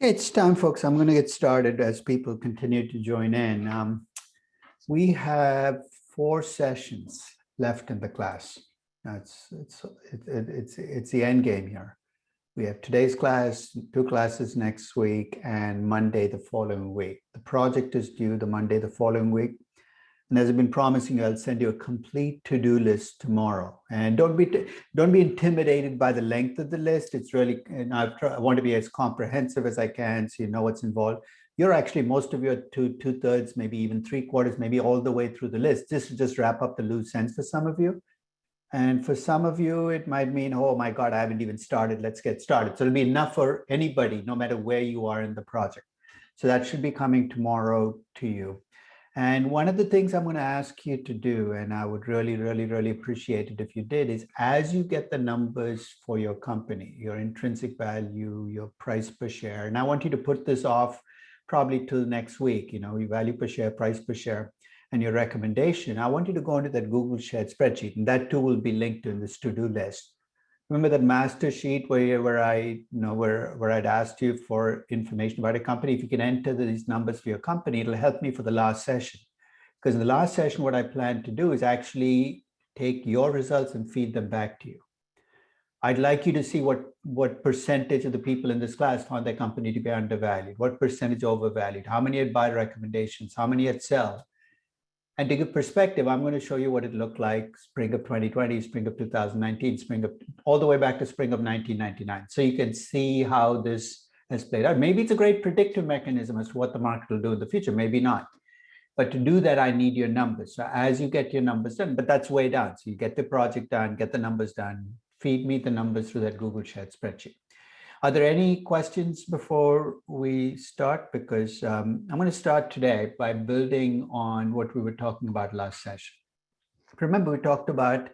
It's time, folks. I'm going to get started as people continue to join in. We have 4 sessions left in the class. It's the end game here. We have today's class, 2 classes next week, and Monday the following week. The project is due the Monday the following week. And as I've been promising you, I'll send you a complete to-do list tomorrow. And don't be intimidated by the length of the list. It's really, and I want to be as comprehensive as I can so you know what's involved. You're actually, most of you are two-thirds, maybe even 3/4, maybe all the way through the list. This will just wrap up the loose ends for some of you. And for some of you, it might mean, oh my God, I haven't even started. Let's get started. So it'll be enough for anybody, no matter where you are in the project. So that should be coming tomorrow to you. And one of the things I'm going to ask you to do, and I would really, really, really appreciate it if you did, is as you get the numbers for your company, your intrinsic value, your price per share, and I want you to put this off probably till next week, your value per share, price per share, and your recommendation. I want you to go into that Google shared spreadsheet, and that too will be linked in this to-do list. Remember that master sheet where I'd asked you for information about a company. If you can enter these numbers for your company, it'll help me for the last session. Because in the last session, what I plan to do is actually take your results and feed them back to you. I'd like you to see what percentage of the people in this class found their company to be undervalued, what percentage overvalued, how many had buy recommendations, how many had sell. And to give perspective, I'm going to show you what it looked like spring of 2020, spring of 2019, all the way back to spring of 1999. So you can see how this has played out. Maybe it's a great predictive mechanism as to what the market will do in the future, maybe not. But to do that, I need your numbers. So as you get your numbers done, but that's way down. So you get the project done, get the numbers done, feed me the numbers through that Google shared spreadsheet. Are there any questions before we start? Because I'm going to start today by building on what we were talking about last session. Remember, we talked about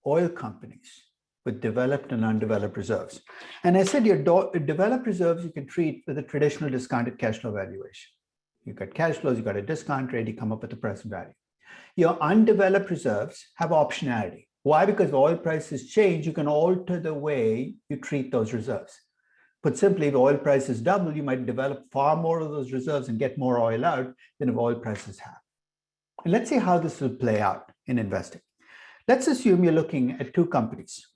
oil companies with developed and undeveloped reserves. And I said your developed reserves you can treat with a traditional discounted cash flow valuation. You've got cash flows, you've got a discount rate, you come up with the present value. Your undeveloped reserves have optionality. Why? Because oil prices change, you can alter the way you treat those reserves. Put simply, if oil prices double, you might develop far more of those reserves and get more oil out than if oil prices have. And let's see how this will play out in investing. Let's assume you're looking at 2 companies.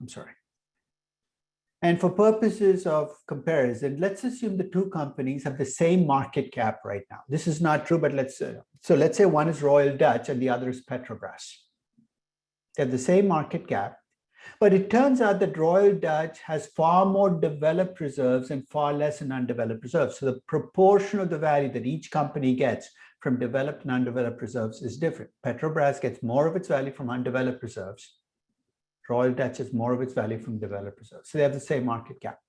And for purposes of comparison, let's assume the 2 companies have the same market cap right now. This is not true, but let's say one is Royal Dutch and the other is Petrobras. They have the same market cap. But it turns out that Royal Dutch has far more developed reserves and far less in undeveloped reserves. So the proportion of the value that each company gets from developed and undeveloped reserves is different. Petrobras gets more of its value from undeveloped reserves. Royal Dutch has more of its value from developed reserves. So they have the same market cap.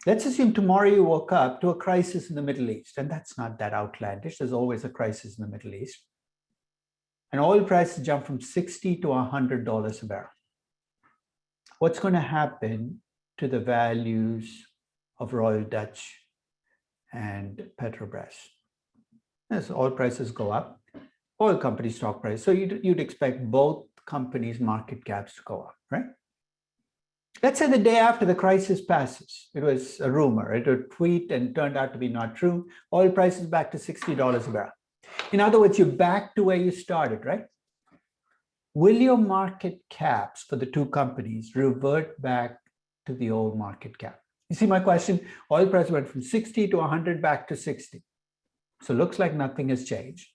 Let's assume tomorrow you woke up to a crisis in the Middle East, and that's not that outlandish. There's always a crisis in the Middle East. And oil prices jump from $60 to $100 a barrel. What's going to happen to the values of Royal Dutch and Petrobras? As oil prices go up, oil company stock price. So you'd expect both companies' market caps to go up, right? Let's say the day after the crisis passes, it was a rumor, it was a tweet and turned out to be not true. Oil prices back to $60 a barrel. In other words, you're back to where you started, right? Will your market caps for the 2 companies revert back to the old market cap? You see my question? Oil price went from 60 to 100 back to 60. So it looks like nothing has changed.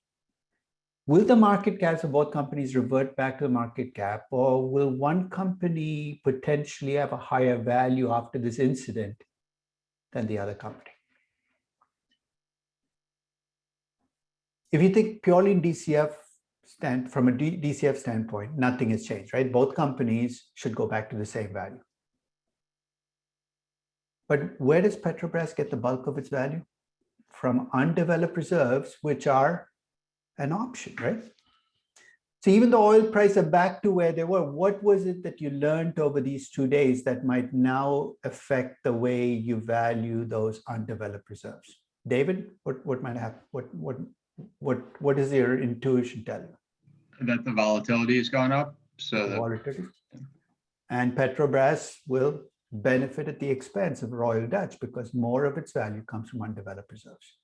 Will the market caps of both companies revert back to the market cap, or will one company potentially have a higher value after this incident than the other company? If you think purely in from a DCF standpoint, nothing has changed, right? Both companies should go back to the same value. But where does Petrobras get the bulk of its value? From undeveloped reserves, which are an option, right? So even though oil prices are back to where they were, what was it that you learned over these 2 days that might now affect the way you value those undeveloped reserves? David, what might happen? What does your intuition tell you? That the volatility is going up. So volatility. And Petrobras will benefit at the expense of Royal Dutch because more of its value comes from undeveloped reserves.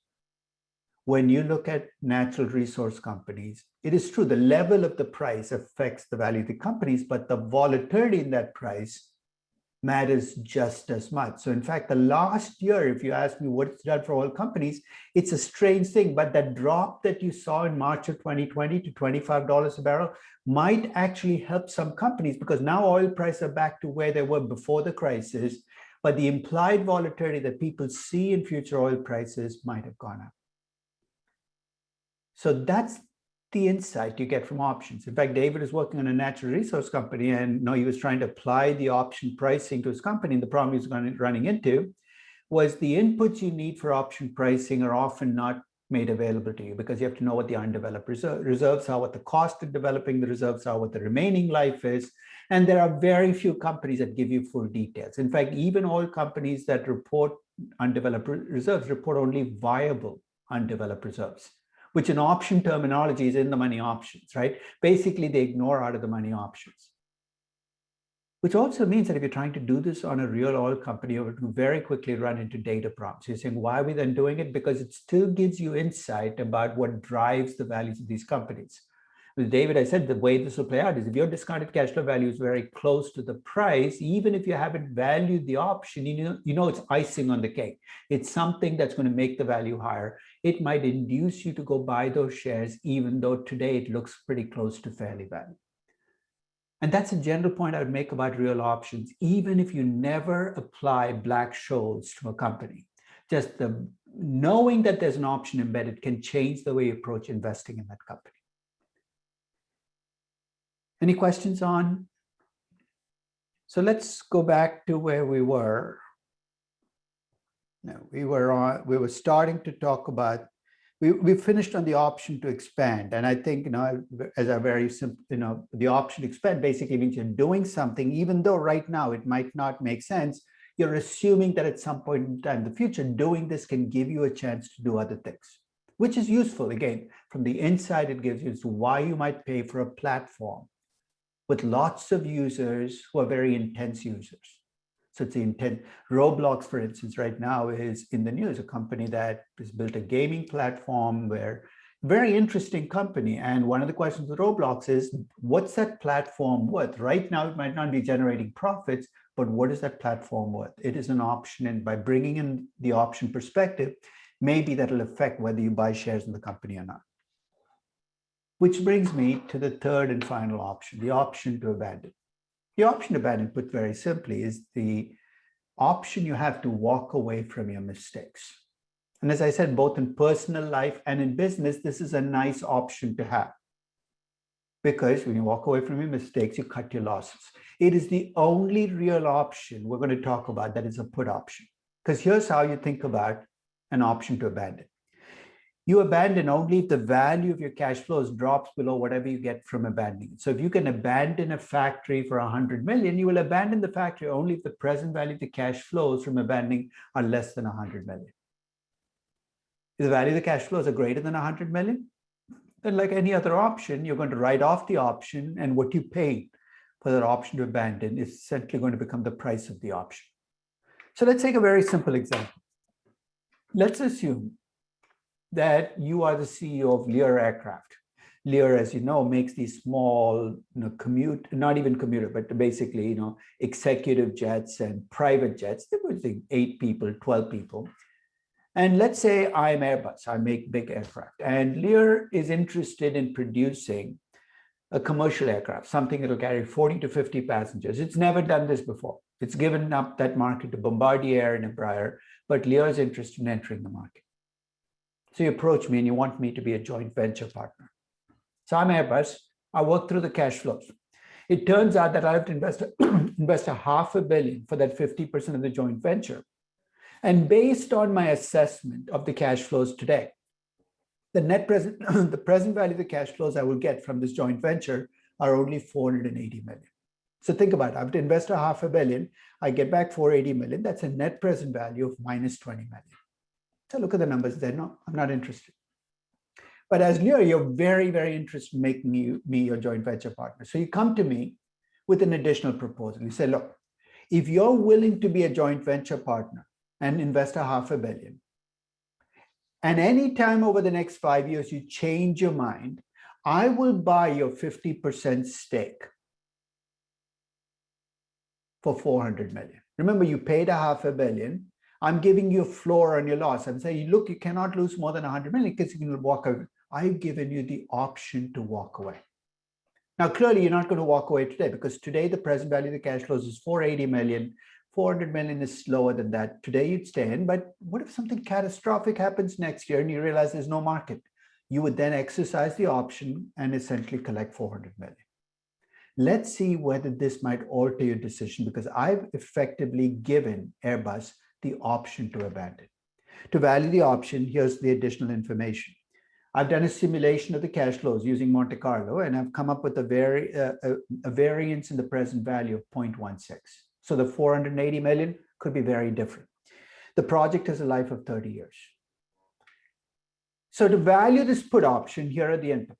When you look at natural resource companies, it is true the level of the price affects the value of the companies, but the volatility in that price matters just as much. So in fact, the last year, if you ask me what it's done for oil companies, it's a strange thing, but that drop that you saw in March of 2020 to $25 a barrel might actually help some companies because now oil prices are back to where they were before the crisis, but the implied volatility that people see in future oil prices might have gone up. So that's the insight you get from options. In fact, David is working on a natural resource company, and he was trying to apply the option pricing to his company. And the problem he was running into was the inputs you need for option pricing are often not made available to you because you have to know what the undeveloped reserves are, what the cost of developing the reserves are, what the remaining life is. And there are very few companies that give you full details. In fact, even oil companies that report undeveloped reserves report only viable undeveloped reserves, which in option terminology is in the money options, right? Basically, they ignore out of the money options. Which also means that if you're trying to do this on a real oil company, you will very quickly run into data prompts. You're saying, why are we then doing it? Because it still gives you insight about what drives the values of these companies. With David, I said the way this will play out is if your discounted cash flow value is very close to the price, even if you haven't valued the option, you know it's icing on the cake. It's something that's going to make the value higher. It might induce you to go buy those shares, even though today it looks pretty close to fairly valued. And that's a general point I would make about real options, even if you never apply Black-Scholes to a company. Just the knowing that there's an option embedded can change the way you approach investing in that company. Any questions on? So let's go back to where we were. No, we were starting to talk about, we finished on the option to expand. And I think, as a very simple, the option to expand basically means you're doing something, even though right now it might not make sense, you're assuming that at some point in time in the future, doing this can give you a chance to do other things, which is useful. Again, from the inside, it gives you as to why you might pay for a platform with lots of users who are very intense users. So it's the intent. Roblox, for instance, right now is in the news, a company that has built a gaming platform very interesting company. And one of the questions with Roblox is, what's that platform worth? Right now, it might not be generating profits, but what is that platform worth? It is an option. And by bringing in the option perspective, maybe that'll affect whether you buy shares in the company or not. Which brings me to the third and final option, the option to abandon. The option to abandon, put very simply, is the option you have to walk away from your mistakes. And as I said, both in personal life and in business, this is a nice option to have. Because when you walk away from your mistakes, you cut your losses. It is the only real option we're going to talk about that is a put option. Because here's how you think about an option to abandon. You abandon only if the value of your cash flows drops below whatever you get from abandoning it. So if you can abandon a factory for 100 million, you will abandon the factory only if the present value of the cash flows from abandoning are less than 100 million. If the value of the cash flows are greater than 100 million, then like any other option, you're going to write off the option, and what you paid for that option to abandon is essentially going to become the price of the option. So let's take a very simple example. Let's assume that you are the CEO of Lear Aircraft. Lear, as you know, makes these small, not even commuter, but basically, executive jets and private jets. They were 8 people, 12 people. And let's say I'm Airbus, I make big aircraft, and Lear is interested in producing a commercial aircraft, something that will carry 40 to 50 passengers. It's never done this before. It's given up that market to Bombardier and Embraer, but Lear is interested in entering the market. So you approach me and you want me to be a joint venture partner. So I'm Airbus. I work through the cash flows. It turns out that I have to invest $500 million for that 50% of the joint venture. And based on my assessment of the cash flows today, the present value of the cash flows I will get from this joint venture are only $480 million. So think about it. I have to invest $500 million. I get back $480 million. That's a net present value of minus $20 million. So look at the numbers there. No, I'm not interested. But as Lear, you're very, very interested in making me your joint venture partner. So you come to me with an additional proposal. You say, look, If you're willing to be a joint venture partner and invest $500 million, and anytime over the next 5 years you change your mind, I will buy your 50% stake for $400 million. Remember, you paid $500 million. I'm giving you a floor on your loss. I'm saying, look, you cannot lose more than $100 million because you can walk away. I've given you the option to walk away. Now, clearly, you're not going to walk away today because today the present value of the cash flows is $480 million. $400 million is lower than that. Today you'd stay in, but what if something catastrophic happens next year and you realize there's no market? You would then exercise the option and essentially collect $400 million. Let's see whether this might alter your decision, because I've effectively given Airbus the option to abandon. To value the option, here's the additional information. I've done a simulation of the cash flows using Monte Carlo, and I've come up with a variance in the present value of 0.16. So the $480 million could be very different. The project has a life of 30 years. So to value this put option, here are the inputs.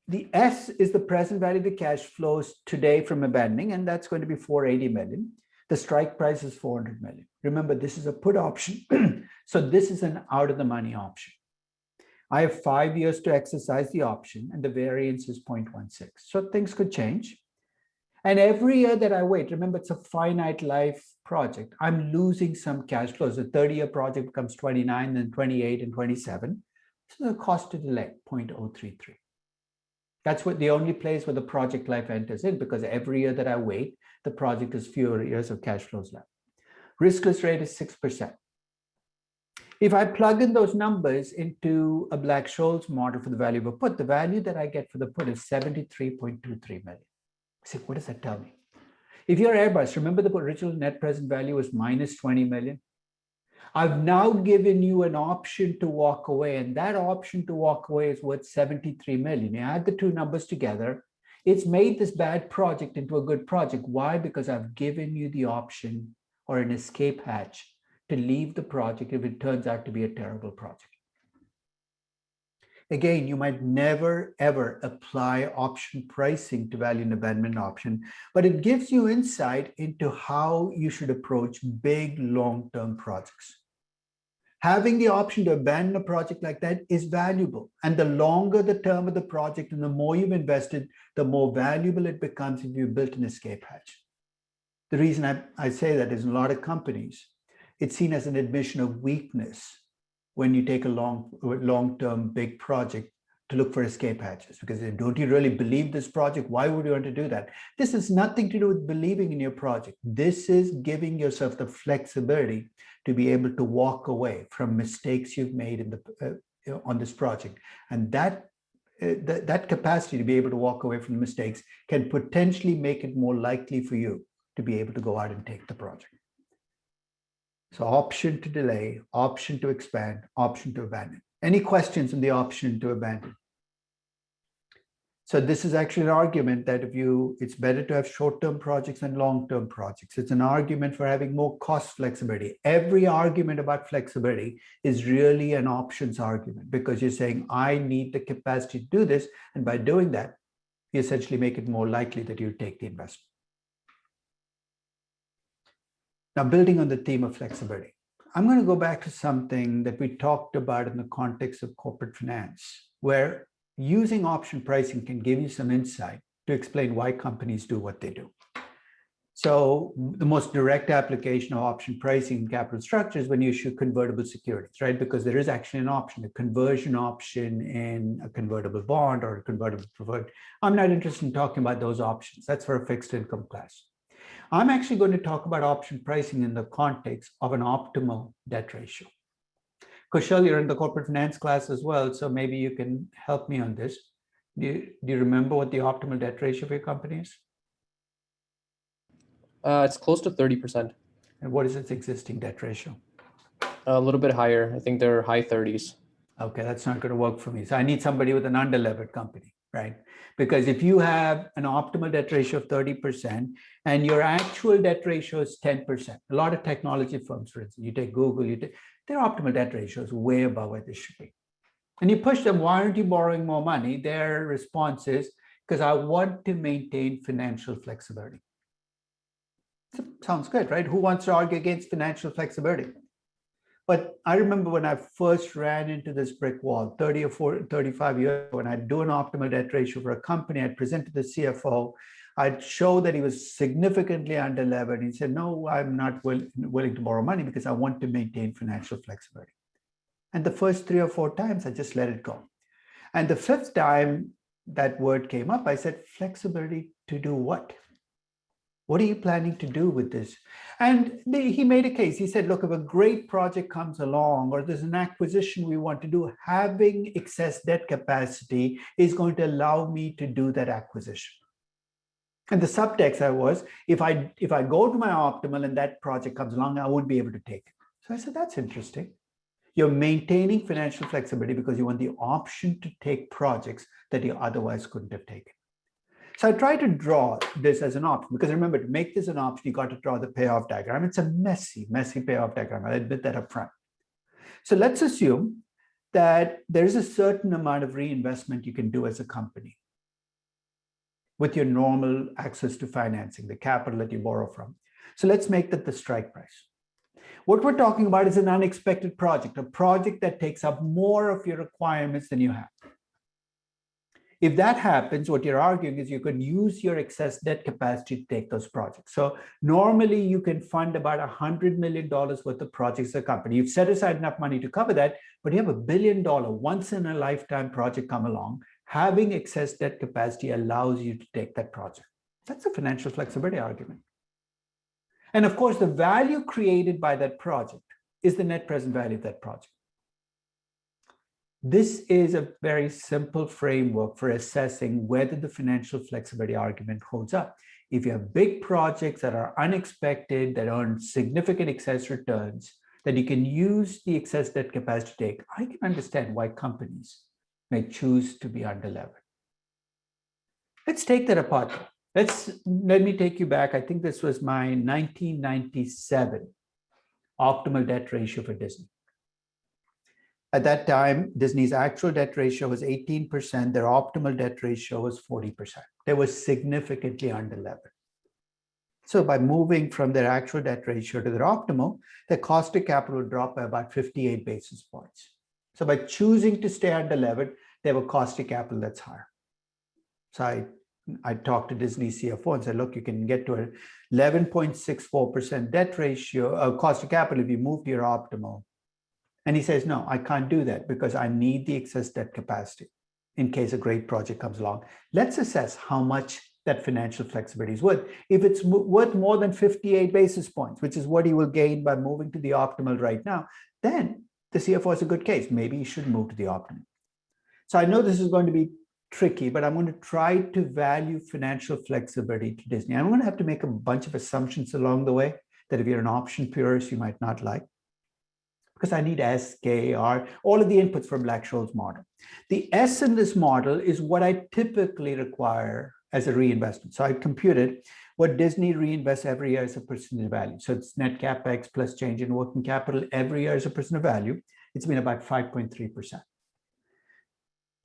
The S is the present value of the cash flows today from abandoning, and that's going to be $480 million. The strike price is $400 million. Remember, this is a put option. So this is an out of the money option. I have 5 years to exercise the option, and the variance is 0.16. So things could change. And every year that I wait, remember, it's a finite life project. I'm losing some cash flows. A 30-year project becomes 29, then 28, and 27. So the cost to delay, 0.033. That's what the only place where the project life enters in, because every year that I wait, the project has fewer years of cash flows left. Riskless rate is 6%. If I plug in those numbers into a Black-Scholes model for the value of a put, the value that I get for the put is $73.23 million. See, what does that tell me? If you're Airbus, remember the original net present value was minus $20 million. I've now given you an option to walk away, and that option to walk away is worth $73 million. You add the two numbers together, it's made this bad project into a good project. Why? Because I've given you the option or an escape hatch to leave the project if it turns out to be a terrible project. Again, you might never, ever apply option pricing to value an abandonment option, but it gives you insight into how you should approach big long-term projects. Having the option to abandon a project like that is valuable. And the longer the term of the project and the more you've invested, the more valuable it becomes if you've built an escape hatch. The reason I say that is in a lot of companies, it's seen as an admission of weakness when you take a long-term big project to look for escape hatches, because don't you really believe this project? Why would you want to do that? This has nothing to do with believing in your project. This is giving yourself the flexibility to be able to walk away from mistakes you've made in on this project. And that capacity to be able to walk away from mistakes can potentially make it more likely for you to be able to go out and take the project. So option to delay, option to expand, option to abandon. Any questions on the option to abandon? So this is actually an argument that it's better to have short-term projects than long-term projects. It's an argument for having more cost flexibility. Every argument about flexibility is really an options argument, because you're saying, I need the capacity to do this. And by doing that, you essentially make it more likely that you'll take the investment. Now, building on the theme of flexibility, I'm going to go back to something that we talked about in the context of corporate finance, where using option pricing can give you some insight to explain why companies do what they do. So the most direct application of option pricing in capital structure is when you issue convertible securities, right? Because there is actually an option, a conversion option in a convertible bond or a convertible preferred. I'm not interested in talking about those options. That's for a fixed income class. I'm actually going to talk about option pricing in the context of an optimal debt ratio. Kushal, you're in the corporate finance class as well, so maybe you can help me on this. Do you remember what the optimal debt ratio for your company is? It's close to 30%. And what is its existing debt ratio? A little bit higher. I think they're high 30s. Okay, that's not going to work for me. So I need somebody with an under-levered company, right? Because if you have an optimal debt ratio of 30% and your actual debt ratio is 10%, a lot of technology firms, for instance, you take Google, their optimal debt ratio is way above where they should be. And you push them, why aren't you borrowing more money? Their response is, because I want to maintain financial flexibility. Sounds good, right? Who wants to argue against financial flexibility? But I remember when I first ran into this brick wall 35 years ago, when I'd do an optimal debt ratio for a company, I'd present to the CFO, I'd show that he was significantly underlevered. He said, no, I'm not willing to borrow money because I want to maintain financial flexibility. And the first 3 or 4 times, I just let it go. And the 5th time that word came up, I said, flexibility to do what? What are you planning to do with this? And he made a case. He said, look, if a great project comes along or there's an acquisition we want to do, having excess debt capacity is going to allow me to do that acquisition. And the subtext was, if I go to my optimal and that project comes along, I won't be able to take it. So I said, that's interesting. You're maintaining financial flexibility because you want the option to take projects that you otherwise couldn't have taken. So I try to draw this as an option, because remember, to make this an option, you got to draw the payoff diagram. It's a messy payoff diagram. I'll admit that up front. So let's assume that there's a certain amount of reinvestment you can do as a company with your normal access to financing, the capital that you borrow from. So let's make that the strike price. What we're talking about is an unexpected project, a project that takes up more of your requirements than you have. If that happens, what you're arguing is you can use your excess debt capacity to take those projects. So normally you can fund about $100 million worth of projects as a company. You've set aside enough money to cover that, but you have $1 billion once in a lifetime project come along. Having excess debt capacity allows you to take that project. That's a financial flexibility argument. And of course, the value created by that project is the net present value of that project. This is a very simple framework for assessing whether the financial flexibility argument holds up. If you have big projects that are unexpected, that earn significant excess returns, that you can use the excess debt capacity to take, I can understand why companies may choose to be underlevered. Let's take that apart. Let me take you back. I think this was my 1997 optimal debt ratio for Disney. At that time, Disney's actual debt ratio was 18%. Their optimal debt ratio was 40%. They were significantly underlevered. So by moving from their actual debt ratio to their optimal, their cost of capital dropped by about 58 basis points. So by choosing to stay underlevered, they have a cost of capital that's higher. So I talked to Disney CFO and said, look, you can get to an 11.64% debt ratio, cost of capital if you move to your optimal. And he says, no, I can't do that because I need the excess debt capacity in case a great project comes along. Let's assess how much that financial flexibility is worth. If it's worth more than 58 basis points, which is what he will gain by moving to the optimal right now, then the CFO has a good case. Maybe he should move to the optimal. So I know this is going to be tricky, but I'm going to try to value financial flexibility to Disney. I'm going to have to make a bunch of assumptions along the way that if you're an option purist, you might not like, because I need S, K, R, all of the inputs from Black-Scholes model. The S in this model is what I typically require as a reinvestment. So I computed what Disney reinvests every year as a percent of value. So it's net capex plus change in working capital every year as a percent of value. It's been about 5.3%.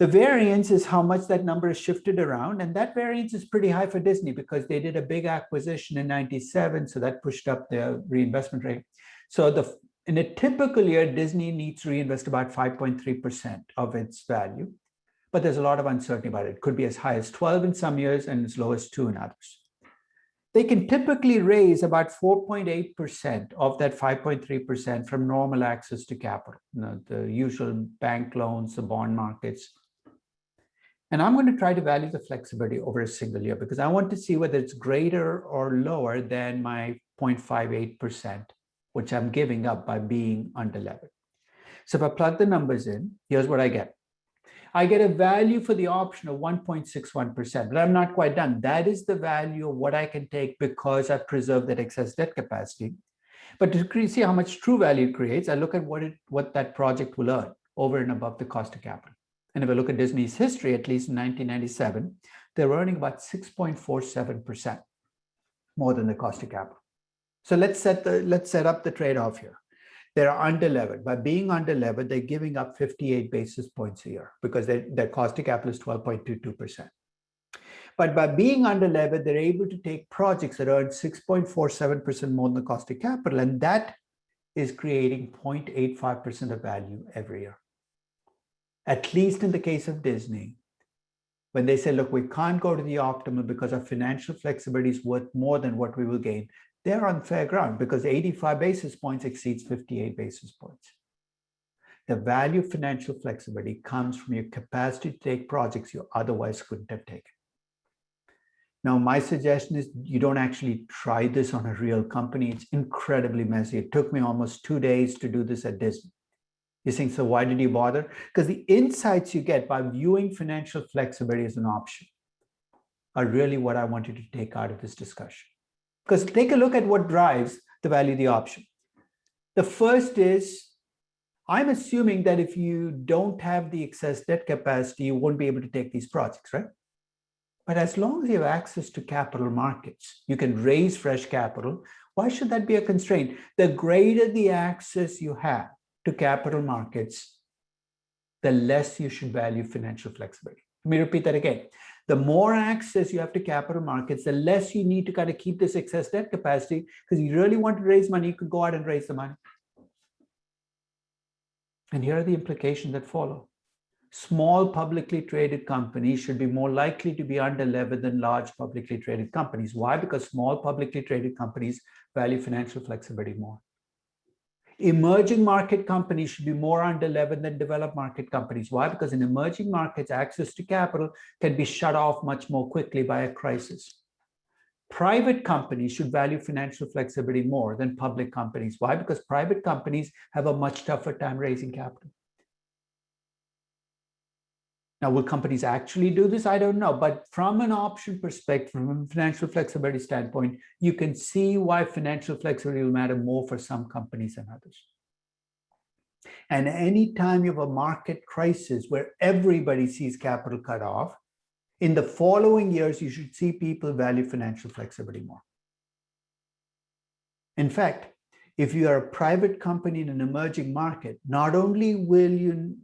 The variance is how much that number is shifted around. And that variance is pretty high for Disney because they did a big acquisition in 97. So that pushed up their reinvestment rate. So in a typical year, Disney needs to reinvest about 5.3% of its value. But there's a lot of uncertainty about it. It could be as high as 12 in some years and as low as 2 in others. They can typically raise about 4.8% of that 5.3% from normal access to capital, the usual bank loans, the bond markets. And I'm going to try to value the flexibility over a single year because I want to see whether it's greater or lower than my 0.58%, which I'm giving up by being underlevered. So if I plug the numbers in, here's what I get. I get a value for the option of 1.61%, but I'm not quite done. That is the value of what I can take because I preserved that excess debt capacity. But to see how much true value it creates, I look at what that project will earn over and above the cost of capital. And if I look at Disney's history, at least in 1997, they're earning about 6.47% more than the cost of capital. So let's set up the trade-off here. They're underlevered. By being underlevered, they're giving up 58 basis points a year because their cost of capital is 12.22%. But by being under-levered, they're able to take projects that earn 6.47% more than the cost of capital, and that is creating 0.85% of value every year. At least in the case of Disney, when they say, look, we can't go to the optimal because our financial flexibility is worth more than what we will gain, they're on fair ground because 85 basis points exceeds 58 basis points. The value of financial flexibility comes from your capacity to take projects you otherwise couldn't have taken. Now, my suggestion is you don't actually try this on a real company. It's incredibly messy. It took me almost 2 days to do this at Disney. You're saying, so why did you bother? Because the insights you get by viewing financial flexibility as an option are really what I want you to take out of this discussion. Because take a look at what drives the value of the option. The first is, I'm assuming that if you don't have the excess debt capacity, you won't be able to take these projects, right? But as long as you have access to capital markets, you can raise fresh capital. Why should that be a constraint? The greater the access you have to capital markets, the less you should value financial flexibility. Let me repeat that again. The more access you have to capital markets, the less you need to kind of keep this excess debt capacity, because you really want to raise money, you could go out and raise the money. And here are the implications that follow. Small publicly traded companies should be more likely to be under-levered than large publicly traded companies. Why? Because small publicly traded companies value financial flexibility more. Emerging market companies should be more under-levered than developed market companies. Why? Because in emerging markets, access to capital can be shut off much more quickly by a crisis. Private companies should value financial flexibility more than public companies. Why? Because private companies have a much tougher time raising capital. Now, will companies actually do this? I don't know. But from an option perspective, from a financial flexibility standpoint, you can see why financial flexibility will matter more for some companies than others. And anytime you have a market crisis where everybody sees capital cut off, in the following years, you should see people value financial flexibility more. In fact, if you are a private company in an emerging market, not only will you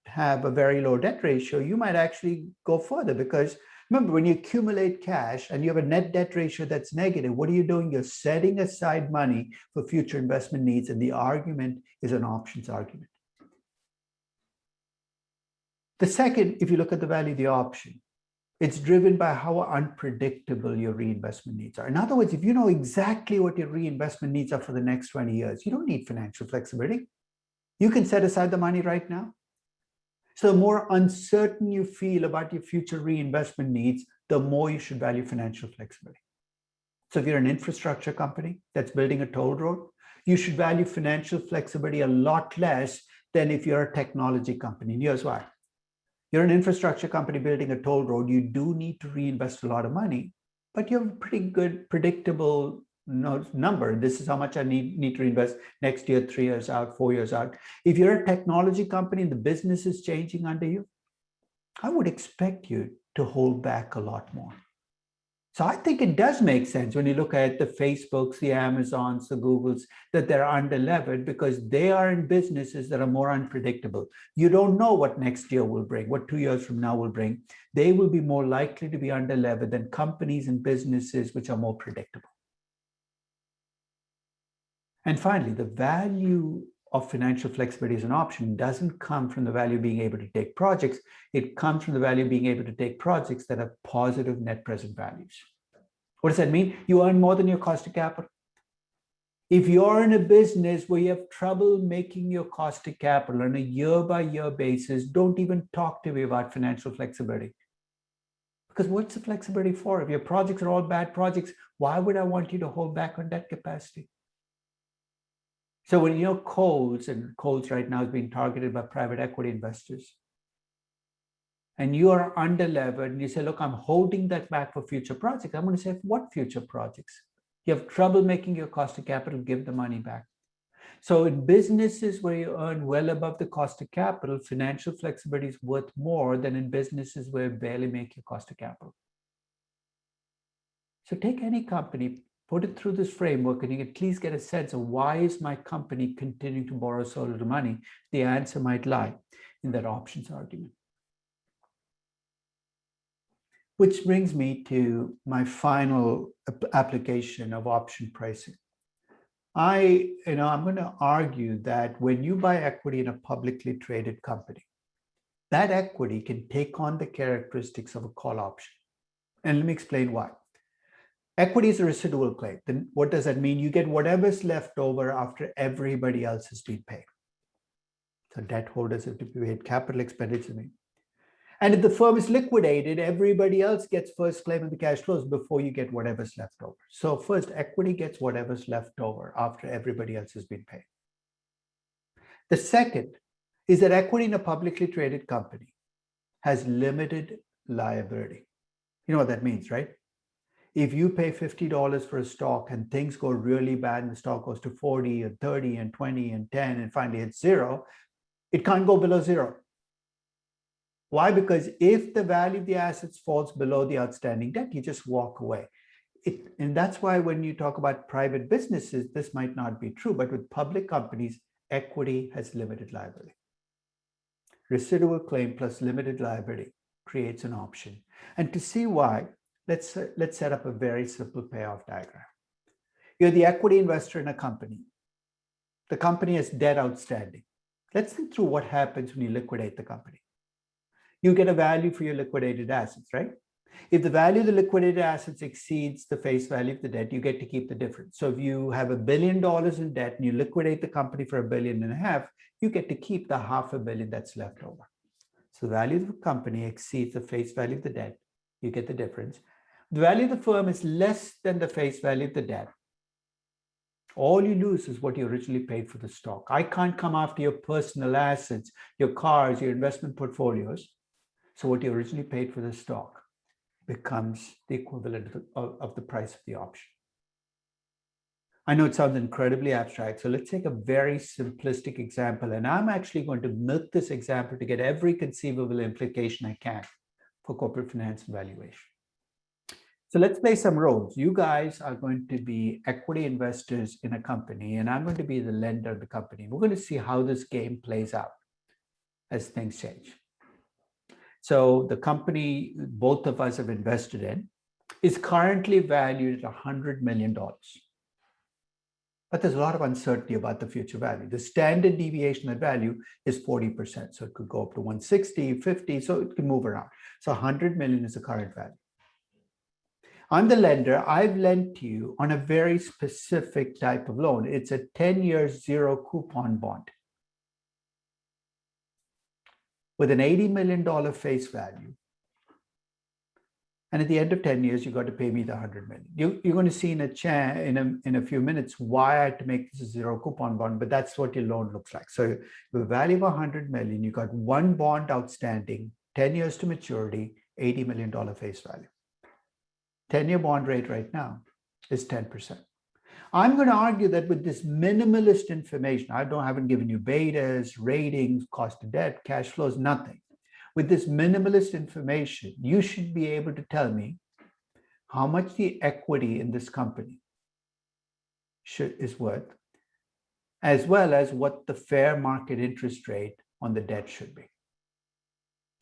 have a very low debt ratio, you might actually go further, because remember, when you accumulate cash and you have a net debt ratio that's negative, what are you doing? You're setting aside money for future investment needs, and the argument is an options argument. The second, if you look at the value of the option, it's driven by how unpredictable your reinvestment needs are. In other words, if you know exactly what your reinvestment needs are for the next 20 years, you don't need financial flexibility. You can set aside the money right now. So the more uncertain you feel about your future reinvestment needs, the more you should value financial flexibility. So if you're an infrastructure company that's building a toll road, you should value financial flexibility a lot less than if you're a technology company. And here's why. You're an infrastructure company building a toll road, you do need to reinvest a lot of money, but you have a pretty good predictable number. This is how much I need to reinvest next year, 3 years out, 4 years out. If you're a technology company and the business is changing under you, I would expect you to hold back a lot more. So I think it does make sense when you look at the Facebooks, the Amazons, the Googles, that they're under-levered, because they are in businesses that are more unpredictable. You don't know what next year will bring, what 2 years from now will bring. They will be more likely to be under-levered than companies and businesses which are more predictable. And finally, the value of financial flexibility as an option doesn't come from the value of being able to take projects. It comes from the value of being able to take projects that have positive net present values. What does that mean? You earn more than your cost of capital. If you're in a business where you have trouble making your cost of capital on a year-by-year basis, don't even talk to me about financial flexibility. Because what's the flexibility for? If your projects are all bad projects, why would I want you to hold back on debt capacity? So when you know Scholes, and Scholes right now is being targeted by private equity investors, and you are under-levered, and you say, look, I'm holding that back for future projects. I'm going to say, what future projects? You have trouble making your cost of capital, give the money back. So in businesses where you earn well above the cost of capital, financial flexibility is worth more than in businesses where you barely make your cost of capital. So take any company, put it through this framework, and you can at least get a sense of, why is my company continuing to borrow so little money? The answer might lie in that options argument. Which brings me to my final application of option pricing. I'm going to argue that when you buy equity in a publicly traded company, that equity can take on the characteristics of a call option. And let me explain why. Equity is a residual claim. Then what does that mean? You get whatever's left over after everybody else has been paid. So debt holders have to be paid, capital expenditure. And if the firm is liquidated, everybody else gets first claim on the cash flows before you get whatever's left over. So first, equity gets whatever's left over after everybody else has been paid. The second is that equity in a publicly traded company has limited liability. You know what that means, right? If you pay $50 for a stock and things go really bad and the stock goes to 40 and 30 and 20 and 10 and finally hits zero, it can't go below zero. Why? Because if the value of the assets falls below the outstanding debt, you just walk away. And that's why when you talk about private businesses, this might not be true, but with public companies, equity has limited liability. Residual claim plus limited liability creates an option. And to see why, let's set up a very simple payoff diagram. You're the equity investor in a company. The company has debt outstanding. Let's think through what happens when you liquidate the company. You get a value for your liquidated assets, right? If the value of the liquidated assets exceeds the face value of the debt, you get to keep the difference. So if you have $1 billion in debt and you liquidate the company for $1.5 billion, you get to keep the $500 million that's left over. So the value of the company exceeds the face value of the debt, you get the difference. The value of the firm is less than the face value of the debt. All you lose is what you originally paid for the stock. I can't come after your personal assets, your cars, your investment portfolios. So what you originally paid for the stock becomes the equivalent of the price of the option. I know it sounds incredibly abstract, so let's take a very simplistic example, and I'm actually going to milk this example to get every conceivable implication I can for corporate finance and valuation. So let's play some roles. You guys are going to be equity investors in a company, and I'm going to be the lender of the company. We're going to see how this game plays out as things change. So the company both of us have invested in is currently valued at $100 million. But there's a lot of uncertainty about the future value. The standard deviation of value is 40%. So it could go up to 160, 50, so it can move around. So 100 million is the current value. I'm the lender. I've lent to you on a very specific type of loan. It's a 10-year zero coupon bond with an $80 million face value. And at the end of 10 years, you got to pay me the $100 million. You're going to see in a few minutes why I had to make this a zero coupon bond, but that's what your loan looks like. So the value of $100 million, you got one bond outstanding, 10 years to maturity, $80 million face value. 10-year bond rate right now is 10%. I'm going to argue that with this minimalist information, I haven't given you betas, ratings, cost of debt, cash flows, nothing. With this minimalist information, you should be able to tell me how much the equity in this company is worth, as well as what the fair market interest rate on the debt should be.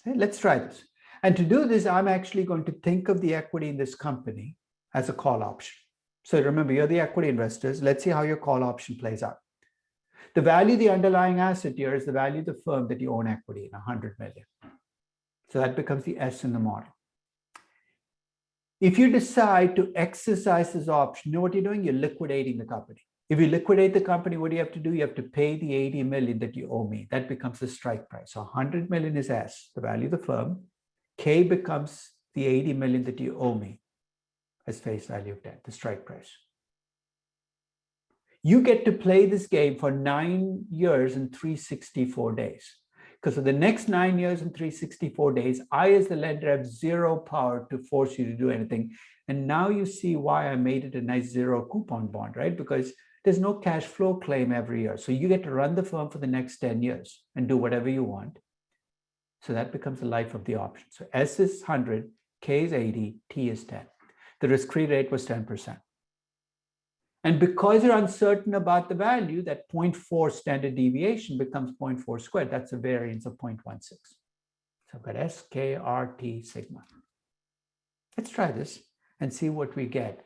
Okay, let's try this. And to do this, I'm actually going to think of the equity in this company as a call option. So remember, you're the equity investors. Let's see how your call option plays out. The value of the underlying asset here is the value of the firm that you own equity in, 100 million. So that becomes the S in the model. If you decide to exercise this option, you know what you're doing? You're liquidating the company. If you liquidate the company, what do you have to do? You have to pay the 80 million that you owe me. That becomes the strike price. So 100 million is S, the value of the firm. K becomes the 80 million that you owe me as face value of debt, the strike price. You get to play this game for 9 years and 364 days. Because for the next 9 years and 364 days, I, as the lender, have zero power to force you to do anything. And now you see why I made it a nice zero coupon bond, right? Because there's no cash flow claim every year. So you get to run the firm for the next 10 years and do whatever you want. So that becomes the life of the option. So S is 100, K is 80, T is 10. The risk-free rate was 10%. And because you're uncertain about the value, that 0.4 standard deviation becomes 0.4 squared. That's a variance of 0.16. So I've got S, K, R, T, sigma. Let's try this and see what we get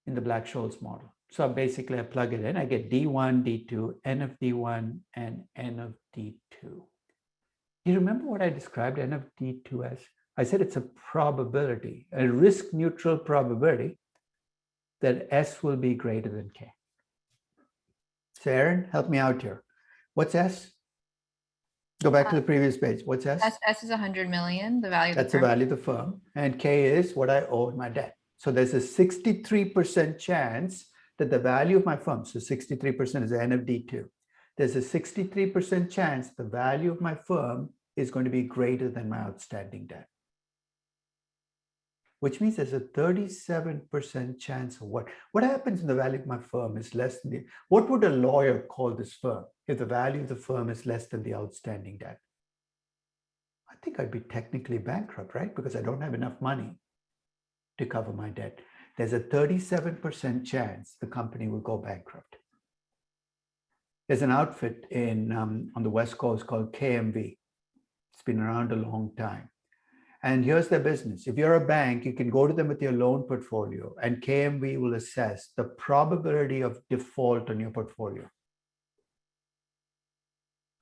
in the Black-Scholes model. So basically I plug it in, I get D1, D2, N of D1, and N of D2. You remember what I described N of D2 as? I said it's a probability, a risk-neutral probability that S will be greater than K. So Aaron, help me out here. What's S? Go back to the previous page. What's S? S is 100 million, the value of the That's the firm. value of the firm. And K is what I owe in my debt. So there's a 63% chance that the value of my firm, so 63% is N of D2. There's a 63% chance the value of my firm is going to be greater than my outstanding debt. Which means there's a 37% chance of what? What happens when the value of my firm is less than what would a lawyer call this firm if the value of the firm is less than the outstanding debt? I think I'd be technically bankrupt, right? Because I don't have enough money to cover my debt. There's a 37% chance the company will go bankrupt. There's an outfit on the West Coast called KMV. It's been around a long time. And here's their business. If you're a bank, you can go to them with your loan portfolio and KMV will assess the probability of default on your portfolio.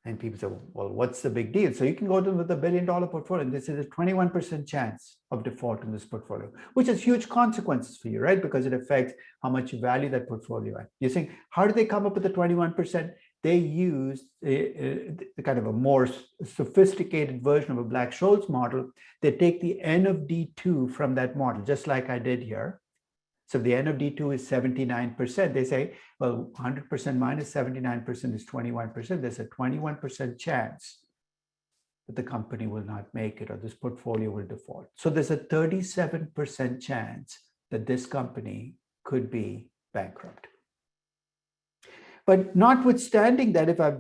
And people say, well, what's the big deal? So you can go to them with $1 billion portfolio and this is a 21% chance of default in this portfolio, which has huge consequences for you, right? Because it affects how much you value that portfolio at. You're saying, how do they come up with the 21%? They use a kind of a more sophisticated version of a Black-Scholes model. They take the N of D2 from that model, just like I did here. So if the N of D2 is 79%, they say, well, 100% minus 79% is 21%. There's a 21% chance that the company will not make it or this portfolio will default. So there's a 37% chance that this company could be bankrupt. But notwithstanding that, if I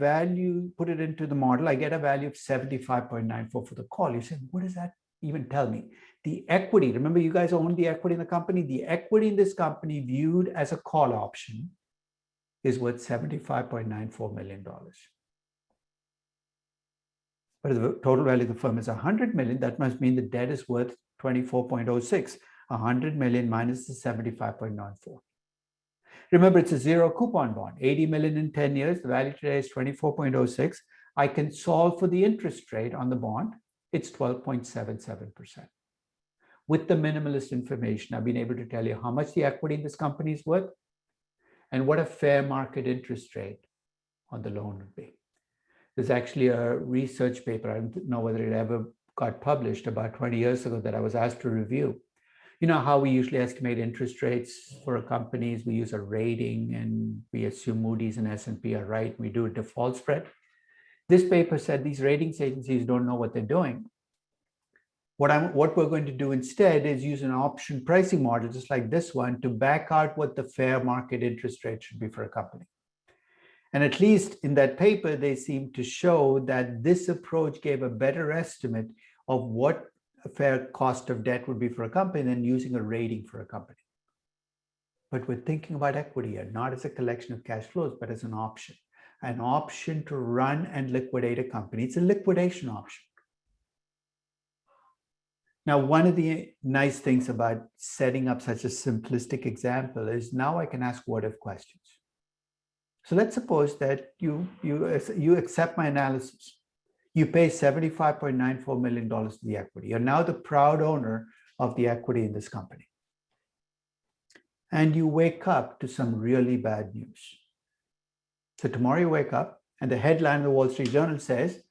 put it into the model, I get a value of 75.94 for the call. You say, what does that even tell me? The equity, remember you guys own the equity in the company? The equity in this company viewed as a call option is worth $75.94 million. But if the total value of the firm is 100 million, that must mean the debt is worth 24.06. 100 million minus the 75.94. Remember, it's a zero coupon bond, 80 million in 10 years. The value today is 24.06. I can solve for the interest rate on the bond. It's 12.77%. With the minimalist information, I've been able to tell you how much the equity in this company is worth and what a fair market interest rate on the loan would be. There's actually a research paper, I don't know whether it ever got published, about 20 years ago that I was asked to review. You know how we usually estimate interest rates for companies? We use a rating and we assume Moody's and S&P are right. We do a default spread. This paper said these ratings agencies don't know what they're doing. What we're going to do instead is use an option pricing model, just like this one, to back out what the fair market interest rate should be for a company. And at least in that paper, they seem to show that this approach gave a better estimate of what a fair cost of debt would be for a company than using a rating for a company. But we're thinking about equity here, not as a collection of cash flows, but as an option to run and liquidate a company. It's a liquidation option. Now, one of the nice things about setting up such a simplistic example is now I can ask what-if questions. So let's suppose that you accept my analysis. You pay $75.94 million to the equity. You're now the proud owner of the equity in this company. And you wake up to some really bad news. So tomorrow you wake up and the headline of the Wall Street Journal says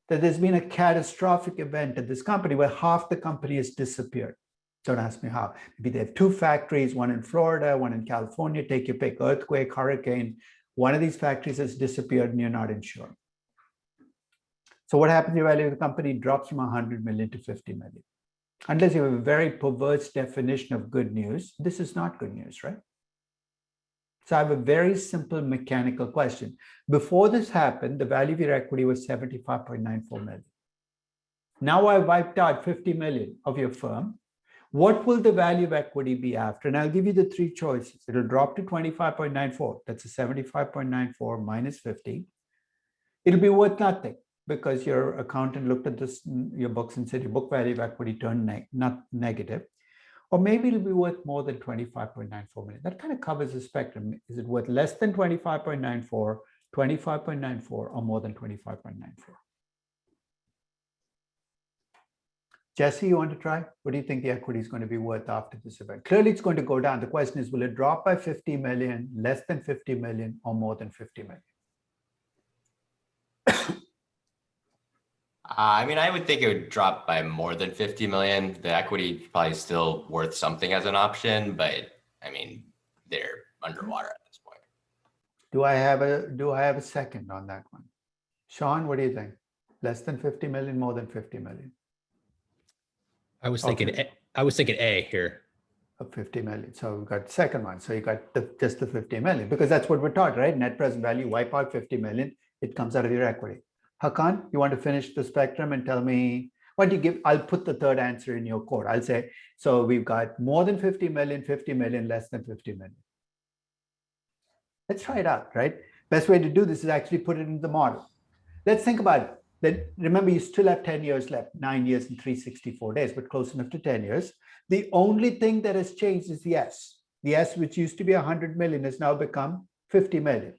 that there's been a catastrophic event at this company where half the company has disappeared. Don't ask me how. Maybe they have two factories, one in Florida, one in California, take your pick, earthquake, hurricane. One of these factories has disappeared and you're not insured. So what happens? The value of the company drops from 100 million to 50 million. Unless you have a very perverse definition of good news, this is not good news, right? So I have a very simple mechanical question. Before this happened, the value of your equity was 75.94 million. Now I wiped out 50 million of your firm. What will the value of equity be after? And I'll give you the three choices. It'll drop to 25.94. That's a 75.94 minus 50. It'll be worth nothing because your accountant looked at this, your books and said your book value of equity turned not negative. Or maybe it'll be worth more than 25.94 million. That kind of covers the spectrum. Is it worth less than 25.94, 25.94, or more than 25.94? Jesse, you want to try? What do you think the equity is going to be worth after this event? Clearly, it's going to go down. The question is, will it drop by 50 million, less than 50 million, or more than 50 million? I mean, I would think it would drop by more than 50 million. The equity is probably still worth something as an option, but I mean, they're underwater at this point. Do I have a second on that one? Sean, what do you think? Less than 50 million, more than 50 million? I was thinking A here. Of 50 million. So we've got the second one. So you got just the 50 million, because that's what we're taught, right? Net present value, wipe out 50 million, it comes out of your equity. Hakan, you want to finish the spectrum and tell me what you give? I'll put the third answer in your code. I'll say, so we've got more than 50 million, 50 million, less than 50 million. Let's try it out, right? Best way to do this is actually put it in the model. Let's think about it. Then remember, you still have 10 years left, 9 years and 364 days, but close enough to 10 years. The only thing that has changed is the S. The S, which used to be 100 million, has now become 50 million.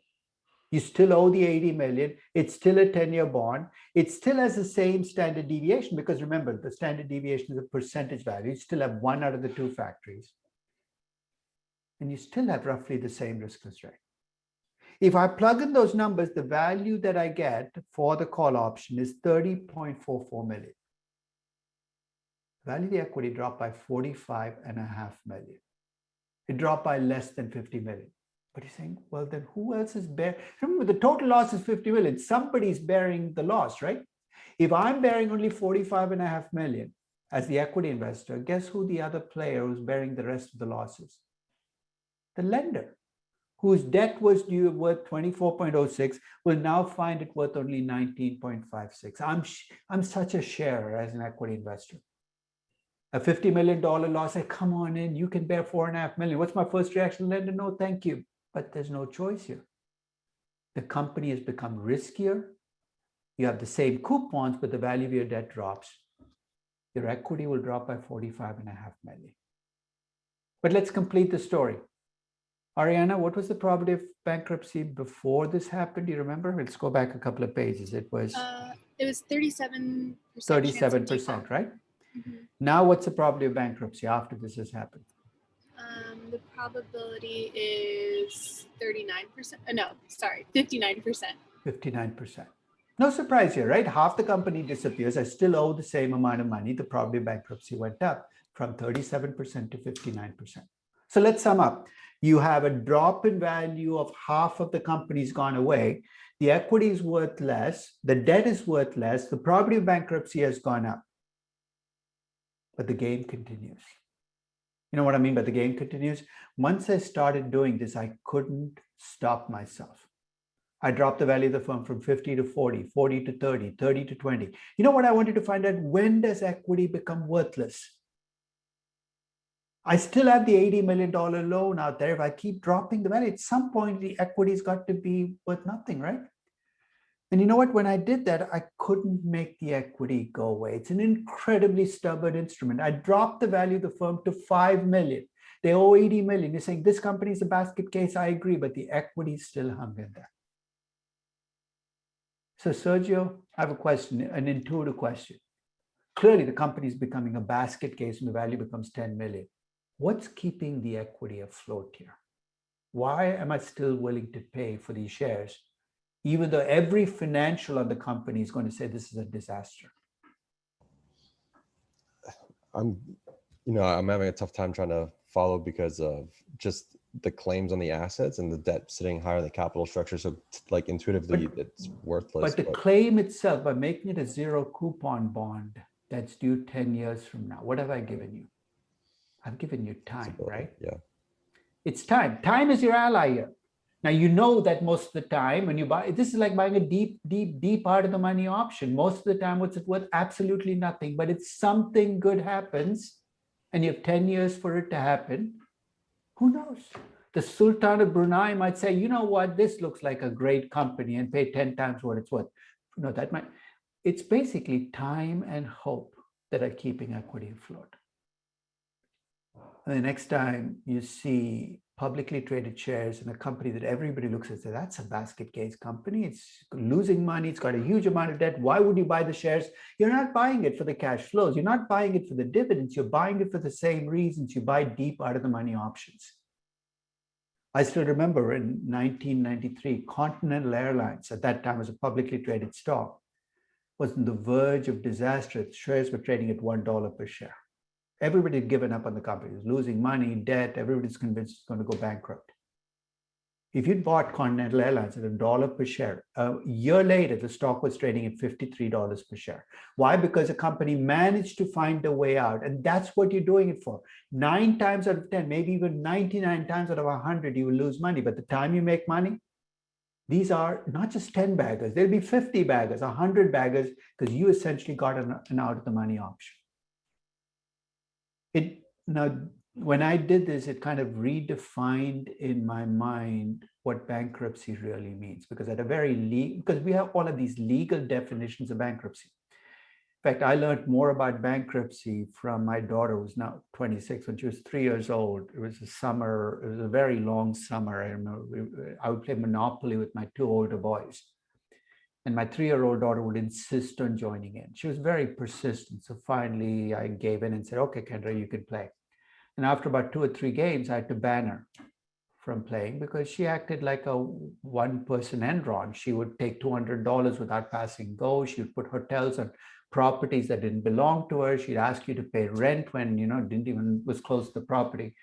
You still owe the 80 million. It's still a 10-year bond. It still has the same standard deviation, because remember, the standard deviation is a percentage value. You still have one out of the two factories. And you still have roughly the same riskless rate. If I plug in those numbers, the value that I get for the call option is 30.44 million. The value of the equity dropped by 45.5 million. It dropped by less than 50 million. But you're saying, well, then who else is bearing? Remember, the total loss is 50 million. Somebody's bearing the loss, right? If I'm bearing only 45.5 million as the equity investor, guess who the other player who's bearing the rest of the losses? The lender, whose debt was due worth 24.06, will now find it worth only 19.56. I'm such a sharer as an equity investor. A $50 million loss, I come on in, you can bear 4.5 million. What's my first reaction? Lender, no, thank you. But there's no choice here. The company has become riskier. You have the same coupons, but the value of your debt drops. Your equity will drop by 45.5 million. But let's complete the story. Ariana, what was the probability of bankruptcy before this happened? Do you remember? Let's go back a couple of pages. It was 37%. 37%, right? Mm-hmm. Now, what's the probability of bankruptcy after this has happened? The probability is 39%. No, sorry, 59%. 59%. No surprise here, right? Half the company disappears. I still owe the same amount of money. The probability of bankruptcy went up from 37% to 59%. So let's sum up. You have a drop in value of half of the company's gone away. The equity is worth less. The debt is worth less. The probability of bankruptcy has gone up. But the game continues. You know what I mean by the game continues? Once I started doing this, I couldn't stop myself. I dropped the value of the firm from 50 to 40, 40 to 30, 30 to 20. You know what I wanted to find out? When does equity become worthless? I still have the $80 million loan out there. If I keep dropping the value, at some point, the equity's got to be worth nothing, right? And you know what? When I did that, I couldn't make the equity go away. It's an incredibly stubborn instrument. I dropped the value of the firm to 5 million. They owe 80 million. You're saying this company is a basket case. I agree, but the equity still hung in there. So Sergio, I have a question, an intuitive question. Clearly, the company is becoming a basket case and the value becomes 10 million. What's keeping the equity afloat here? Why am I still willing to pay for these shares, even though every financial of the company is going to say this is a disaster? I'm having a tough time trying to follow because of just the claims on the assets and the debt sitting higher in the capital structure. So like intuitively, it's worthless. But the claim itself, by making it a zero coupon bond that's due 10 years from now, what have I given you? I've given you time, right? Yeah. It's time. Time is your ally here. Now, you know that most of the time when you buy, this is like buying a deep out of the money option. Most of the time, what's it worth? Absolutely nothing. But if something good happens and you have 10 years for it to happen, who knows? The Sultan of Brunei might say, you know what, this looks like a great company and pay 10 times what it's worth. No, that might. it's basically time and hope that are keeping equity afloat. And the next time you see publicly traded shares in a company that everybody looks at and says, that's a basket case company, it's losing money, it's got a huge amount of debt, why would you buy the shares? You're not buying it for the cash flows, you're not buying it for the dividends, you're buying it for the same reasons you buy deep out of the money options. I still remember in 1993, Continental Airlines, at that time was a publicly traded stock, was on the verge of disaster. Shares were trading at $1 per share. Everybody had given up on the company. It was losing money, debt. Everybody's convinced it's going to go bankrupt. If you'd bought Continental Airlines at $1 per share, a year later, the stock was trading at $53 per share. Why? Because the company managed to find a way out. And that's what you're doing it for. 9 times out of 10, maybe even 99 times out of 100, you will lose money. But the time you make money, these are not just 10 baggers. There'll be 50 baggers, 100 baggers, because you essentially got an out of the money option. Now, when I did this, it kind of redefined in my mind what bankruptcy really means, because because we have all of these legal definitions of bankruptcy. In fact, I learned more about bankruptcy from my daughter, who's now 26. When she was 3 years old, it was a very long summer. I remember I would play Monopoly with my 2 older boys. And my 3-year-old daughter would insist on joining in. She was very persistent. So finally, I gave in and said, okay, Kendra, you can play. And after about 2 or 3 games, I had to ban her from playing because she acted like a one-person Enron. She would take $200 without passing go. She would put hotels on properties that didn't belong to her. She'd ask you to pay rent when, didn't even was close to the property.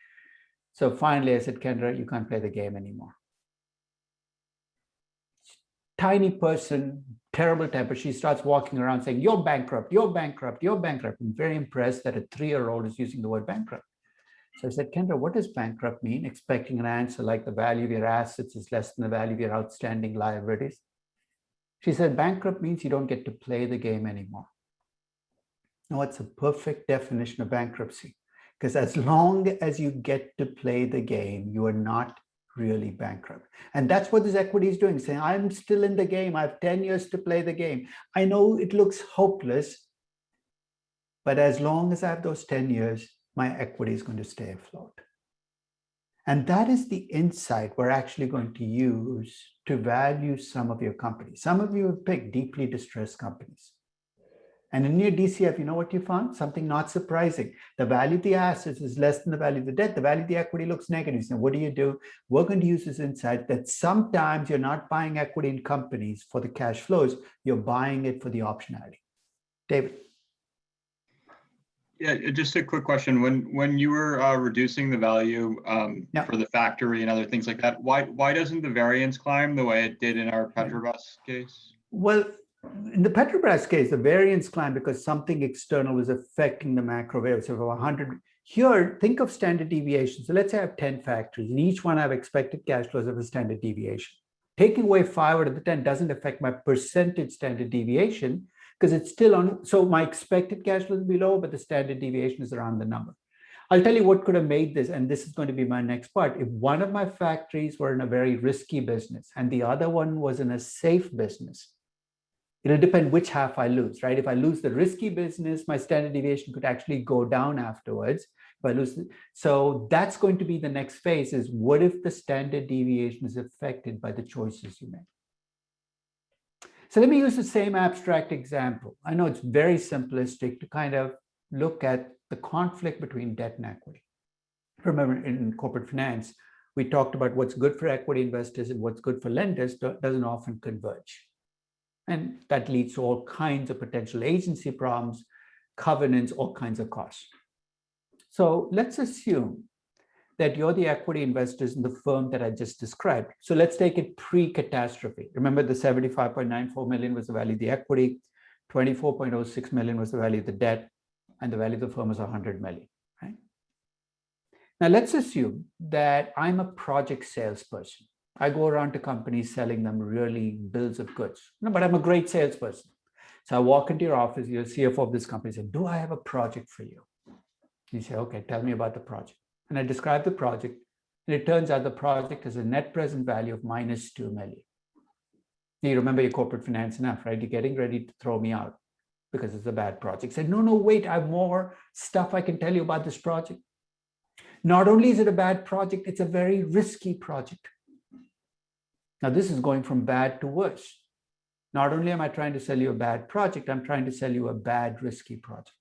So finally, I said, Kendra, you can't play the game anymore. Tiny person, terrible temper. She starts walking around saying, you're bankrupt, you're bankrupt, you're bankrupt. I'm very impressed that a 3-year-old is using the word bankrupt. So I said, Kendra, what does bankrupt mean? Expecting an answer like the value of your assets is less than the value of your outstanding liabilities. She said, bankrupt means you don't get to play the game anymore. Now, it's a perfect definition of bankruptcy, because as long as you get to play the game, you are not really bankrupt. And that's what this equity is doing, saying, I'm still in the game. I have 10 years to play the game. I know it looks hopeless, but as long as I have those 10 years, my equity is going to stay afloat. And that is the insight we're actually going to use to value some of your companies. Some of you have picked deeply distressed companies. And in your DCF, you know what you found? Something not surprising. The value of the assets is less than the value of the debt. The value of the equity looks negative. So what do? We're going to use this insight that sometimes you're not buying equity in companies for the cash flows. You're buying it for the optionality. David. Yeah, just a quick question. When you were reducing the value for the factory and other things like that, why doesn't the variance climb the way it did in our Petrobras case? Well, in the Petrobras case, the variance climbed because something external was affecting the macro variable. So 100 here, think of standard deviation. So let's say I have 10 factories, and each one I have expected cash flows of a standard deviation. Taking away 5 out of the 10 doesn't affect my percentage standard deviation because it's still on. So my expected cash flows will be low, but the standard deviation is around the number. I'll tell you what could have made this, and this is going to be my next part. If one of my factories were in a very risky business and the other one was in a safe business, it'll depend which half I lose, right? If I lose the risky business, my standard deviation could actually go down afterwards. If I lose, so that's going to be the next phase is what if the standard deviation is affected by the choices you make? So let me use the same abstract example. I know it's very simplistic to kind of look at the conflict between debt and equity. Remember in corporate finance, we talked about what's good for equity investors and what's good for lenders doesn't often converge. And that leads to all kinds of potential agency problems, covenants, all kinds of costs. So let's assume that you're the equity investors in the firm that I just described. So let's take it pre-catastrophe. Remember the 75.94 million was the value of the equity, 24.06 million was the value of the debt, and the value of the firm was 100 million, right? Now let's assume that I'm a project salesperson. I go around to companies selling them really bills of goods, but I'm a great salesperson. So I walk into your office, you're CFO of this company, say, do I have a project for you? You say, okay, tell me about the project. And I describe the project, and it turns out the project has a net present value of -2 million. You remember your corporate finance enough, right? You're getting ready to throw me out because it's a bad project. Say, no, wait, I have more stuff I can tell you about this project. Not only is it a bad project, it's a very risky project. Now, this is going from bad to worse. Not only am I trying to sell you a bad project, I'm trying to sell you a bad, risky project.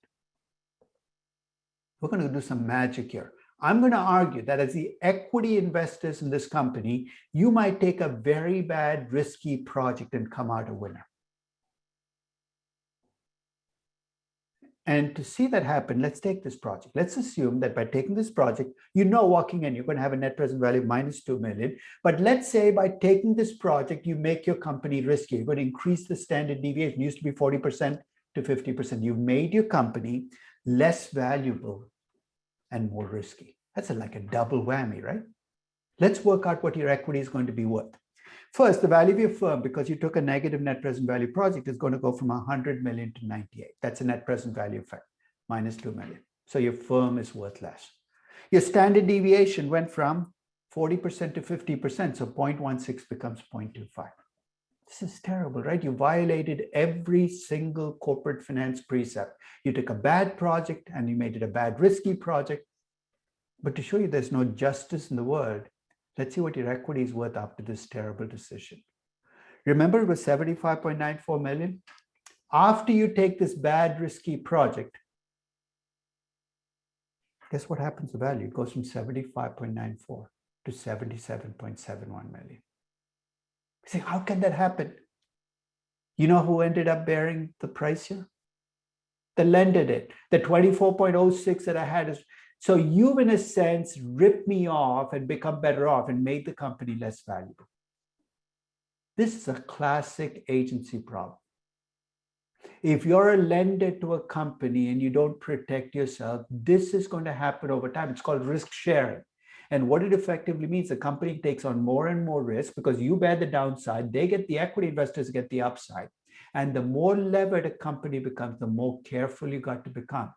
We're going to do some magic here. I'm going to argue that as the equity investors in this company, you might take a very bad, risky project and come out a winner. And to see that happen, let's take this project. Let's assume that by taking this project, walking in, you're going to have a net present value of minus 2 million. But let's say by taking this project, you make your company risky. You're going to increase the standard deviation. It used to be 40% to 50%. You've made your company less valuable and more risky. That's like a double whammy, right? Let's work out what your equity is going to be worth. First, the value of your firm, because you took a negative net present value project, is going to go from 100 million to 98. That's a net present value effect, minus 2 million. So your firm is worth less. Your standard deviation went from 40% to 50%. So 0.16 becomes 0.25. This is terrible, right? You violated every single corporate finance precept. You took a bad project and you made it a bad, risky project. But to show you there's no justice in the world, let's see what your equity is worth after this terrible decision. Remember, it was 75.94 million. After you take this bad, risky project, guess what happens to value? It goes from 75.94 to 77.71 million. You say, how can that happen? You know who ended up bearing the price here? The lender did. The 24.06 that I had is, so you've in a sense ripped me off and become better off and made the company less valuable. This is a classic agency problem. If you're a lender to a company and you don't protect yourself, this is going to happen over time. It's called risk sharing. And what it effectively means, the company takes on more and more risk because you bear the downside, they get the equity, investors get the upside. And the more levered a company becomes, the more careful you got to become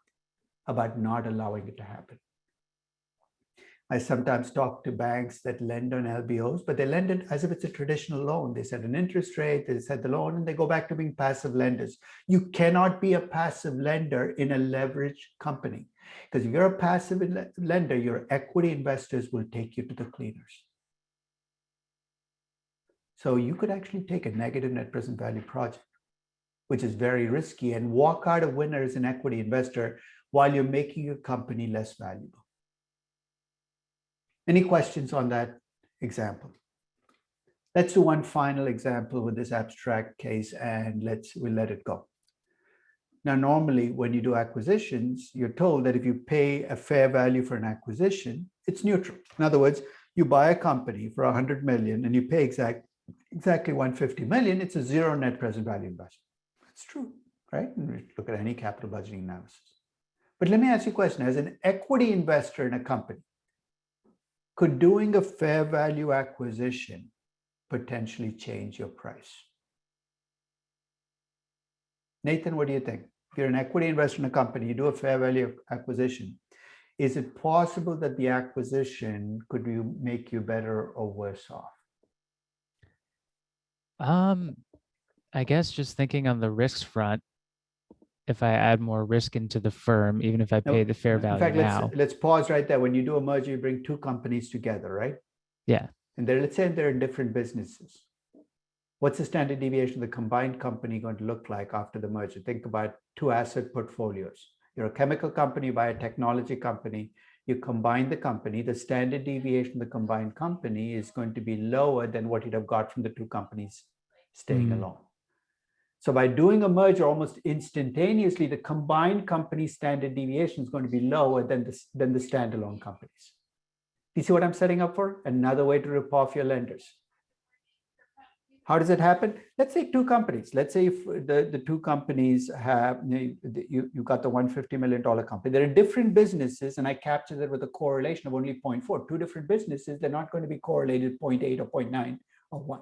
about not allowing it to happen. I sometimes talk to banks that lend on LBOs, but they lend it as if it's a traditional loan. They set an interest rate, they set the loan, and they go back to being passive lenders. You cannot be a passive lender in a leveraged company, because if you're a passive lender, your equity investors will take you to the cleaners. So you could actually take a negative net present value project, which is very risky, and walk out a winner as an equity investor while you're making your company less valuable. Any questions on that example? Let's do one final example with this abstract case, and we'll let it go. Now, normally when you do acquisitions, you're told that if you pay a fair value for an acquisition, it's neutral. In other words, you buy a company for 100 million and you pay exactly 150 million, it's a zero net present value investment. That's true, right? And look at any capital budgeting analysis. But let me ask you a question. As an equity investor in a company, could doing a fair value acquisition potentially change your price? Nathan, what do you think? If you're an equity investor in a company, you do a fair value acquisition, is it possible that the acquisition could make you better or worse off? I guess just thinking on the risks front, if I add more risk into the firm, even if I pay the fair value in fact, now. Let's pause right there. When you do a merger, you bring two companies together, right? Yeah. And let's say they're in different businesses. What's the standard deviation of the combined company going to look like after the merger? Think about two asset portfolios. You're a chemical company, you buy a technology company, you combine the company, the standard deviation of the combined company is going to be lower than what you'd have got from the two companies staying alone. So by doing a merger almost instantaneously, the combined company standard deviation is going to be lower than the standalone companies. Do you see what I'm setting up for? Another way to rip off your lenders. How does it happen? Let's say two companies. Let's say if the two companies have, you got the $150 million company. They're different businesses, and I captured it with a correlation of only 0.4. Two different businesses, they're not going to be correlated 0.8 or 0.9 or 1.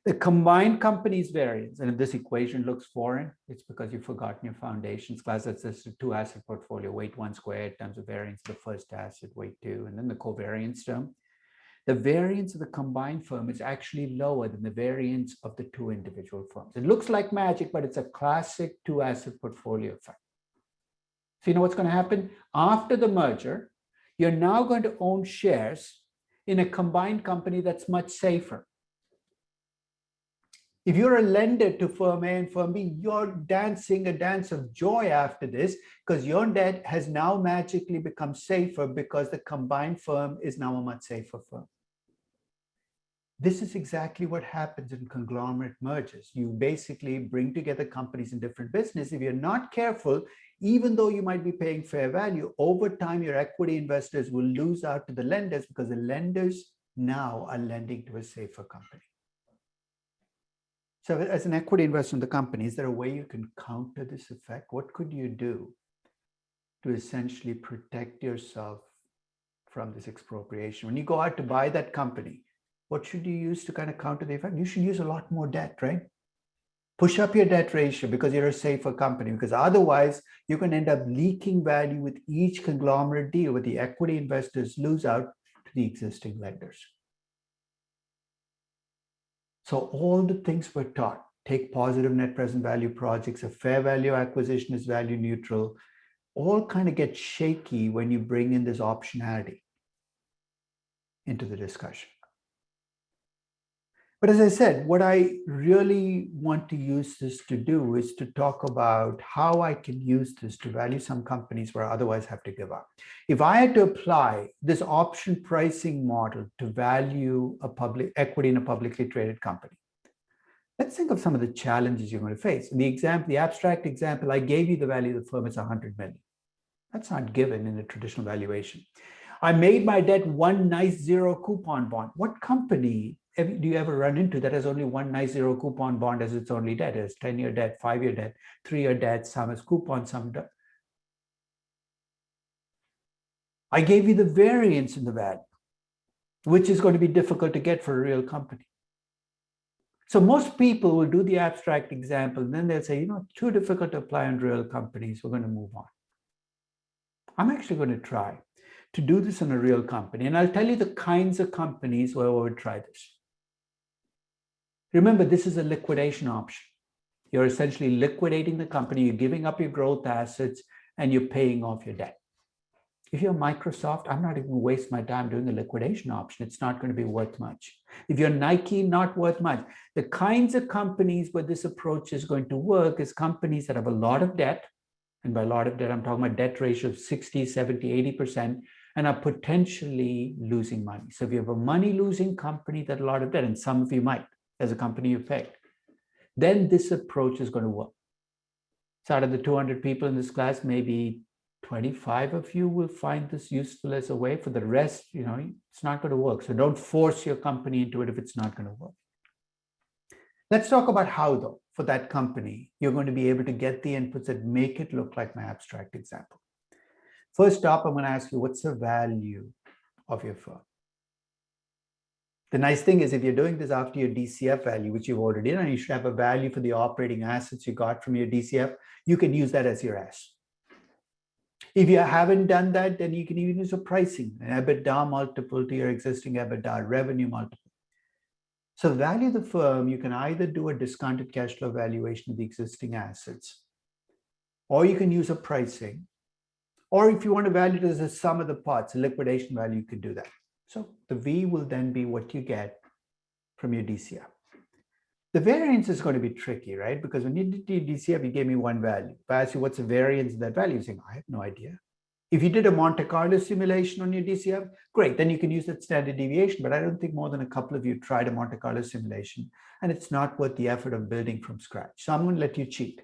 The combined company's variance, and if this equation looks foreign, it's because you've forgotten your foundations class. That's just a two asset portfolio, weight 1 squared times the variance of the first asset, weight 2, and then the covariance term. the variance of the combined firm is actually lower than the variance of the two individual firms. It looks like magic, but it's a classic two-asset portfolio effect. So you know what's going to happen? After the merger, you're now going to own shares in a combined company that's much safer. If you're a lender to firm A and firm B, you're dancing a dance of joy after this because your debt has now magically become safer because the combined firm is now a much safer firm. This is exactly what happens in conglomerate mergers. You basically bring together companies in different businesses. If you're not careful, even though you might be paying fair value, over time, your equity investors will lose out to the lenders because the lenders now are lending to a safer company. So as an equity investor in the company, is there a way you can counter this effect? What could you do to essentially protect yourself from this expropriation? When you go out to buy that company, what should you use to kind of counter the effect? You should use a lot more debt, right? Push up your debt ratio because you're a safer company, because otherwise you're going to end up leaking value with each conglomerate deal where the equity investors lose out to the existing lenders. So all the things we're taught, take positive net present value projects, a fair value acquisition is value neutral, all kind of get shaky when you bring in this optionality into the discussion. But as I said, what I really want to use this to do is to talk about how I can use this to value some companies where I otherwise have to give up. If I had to apply this option pricing model to value a public equity in a publicly traded company, let's think of some of the challenges you're going to face. The abstract example, I gave you the value of the firm is 100 million. That's not given in a traditional valuation. I made my debt one nice zero coupon bond. What company do you ever run into that has only one nice zero coupon bond as its only debt? It has 10-year debt, 5-year debt, 3-year debt, some is coupon, some debt. I gave you the variance in the value, which is going to be difficult to get for a real company. So most people will do the abstract example, and then they'll say, you know, too difficult to apply on real companies. We're going to move on. I'm actually going to try to do this in a real company. And I'll tell you the kinds of companies where we would try this. Remember, this is a liquidation option. You're essentially liquidating the company, you're giving up your growth assets, and you're paying off your debt. If you're Microsoft, I'm not even going to waste my time doing a liquidation option. It's not going to be worth much. If you're Nike, not worth much. The kinds of companies where this approach is going to work is companies that have a lot of debt. And by a lot of debt, I'm talking about debt ratio of 60, 70, 80%, and are potentially losing money. So if you have a money-losing company that a lot of debt, and some of you might, as a company you picked, then this approach is going to work. So out of the 200 people in this class, maybe 25 of you will find this useful as a way. For the rest, you know, it's not going to work. So don't force your company into it if it's not going to work. Let's talk about how, though, for that company, you're going to be able to get the inputs that make it look like my abstract example. First up, I'm going to ask you, what's the value of your firm? The nice thing is if you're doing this after your DCF value, which you've already done, you should have a value for the operating assets you got from your DCF, you can use that as your S. If you haven't done that, then you can even use a pricing, an EBITDA multiple to your existing EBITDA, revenue multiple. So value the firm, you can either do a discounted cash flow valuation of the existing assets, or you can use a pricing, or if you want to value it as a sum of the parts, a liquidation value, you could do that. So the V will then be what you get from your DCF. The variance is going to be tricky, right? Because when you did your DCF, you gave me one value. If I ask you what's the variance of that value, you're saying, I have no idea. If you did a Monte Carlo simulation on your DCF, great, then you can use that standard deviation. But I don't think more than a couple of you tried a Monte Carlo simulation, and it's not worth the effort of building from scratch. So I'm going to let you cheat.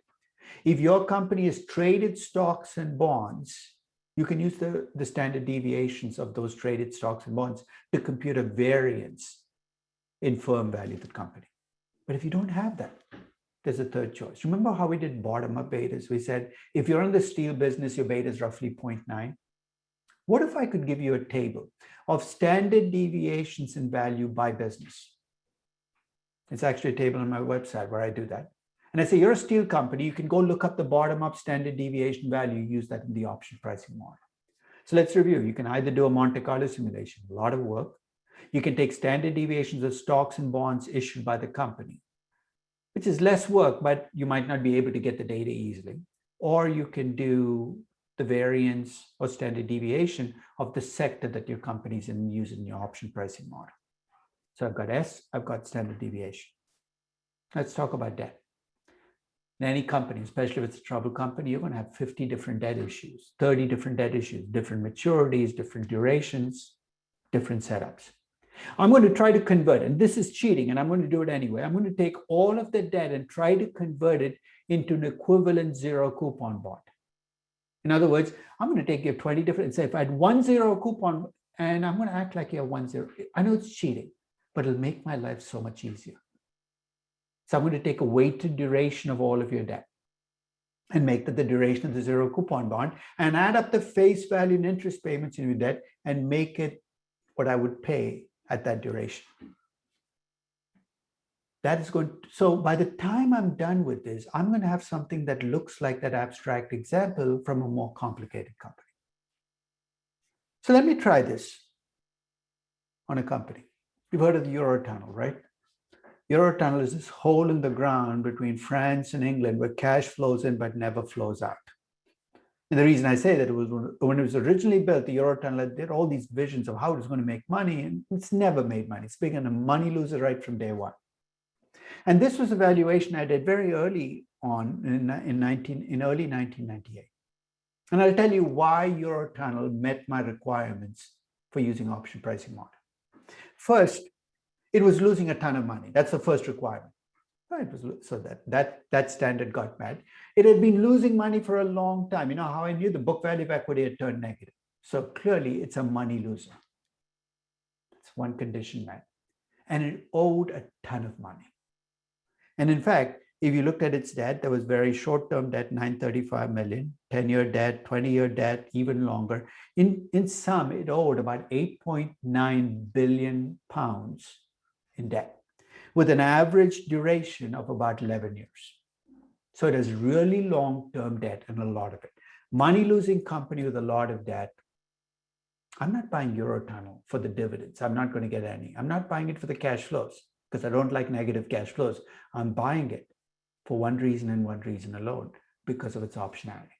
If your company has traded stocks and bonds, you can use the standard deviations of those traded stocks and bonds to compute a variance in firm value of the company. But if you don't have that, there's a third choice. Remember how we did bottom-up betas? We said, if you're in the steel business, your beta is roughly 0.9. What if I could give you a table of standard deviations in value by business? It's actually a table on my website where I do that. And I say, you're a steel company, you can go look up the bottom-up standard deviation value, use that in the option pricing model. So let's review. You can either do a Monte Carlo simulation, a lot of work, You can take standard deviations of stocks and bonds issued by the company, which is less work, but you might not be able to get the data easily. Or you can do the variance or standard deviation of the sector that your company's in using your option pricing model. So I've got S, I've got standard deviation. Let's talk about debt. In any company, especially if it's a troubled company, you're going to have 50 different debt issues, 30 different debt issues, different maturities, different durations, different setups. I'm going to try to convert, and this is cheating, and I'm going to do it anyway. I'm going to take all of the debt and try to convert it into an equivalent zero coupon bond. In other words, I'm going to take your 20 different, and say if I had 1 0 coupon, and I'm going to act like you have 1 0. I know it's cheating, but it'll make my life so much easier. So I'm going to take a weighted duration of all of your debt and make that the duration of the zero coupon bond and add up the face value and interest payments in your debt and make it what I would pay at that duration. That is going to, so by the time I'm done with this, I'm going to have something that looks like that abstract example from a more complicated company. So let me try this on a company. You've heard of the Eurotunnel, right? Eurotunnel is this hole in the ground between France and England where cash flows in but never flows out. And the reason I say that it was when it was originally built, the Eurotunnel had all these visions of how it was going to make money, and it's never made money. It's been a money loser right from day one. And this was a valuation I did very early on in early 1998. And I'll tell you why Eurotunnel met my requirements for using option pricing model. First, it was losing a ton of money. That's the first requirement. Right? So that standard got met. It had been losing money for a long time. You know how I knew? The book value of equity had turned negative. So clearly it's a money loser. That's one condition met. And it owed a ton of money. And in fact, if you looked at its debt, there was very short-term debt, 935 million, 10-year debt, 20-year debt, even longer. In sum, it owed about 8.9 billion pounds in debt, with an average duration of about 11 years. So it has really long-term debt and a lot of it. Money-losing company with a lot of debt. I'm not buying Eurotunnel for the dividends. I'm not going to get any. I'm not buying it for the cash flows because I don't like negative cash flows. I'm buying it for one reason and one reason alone, because of its optionality.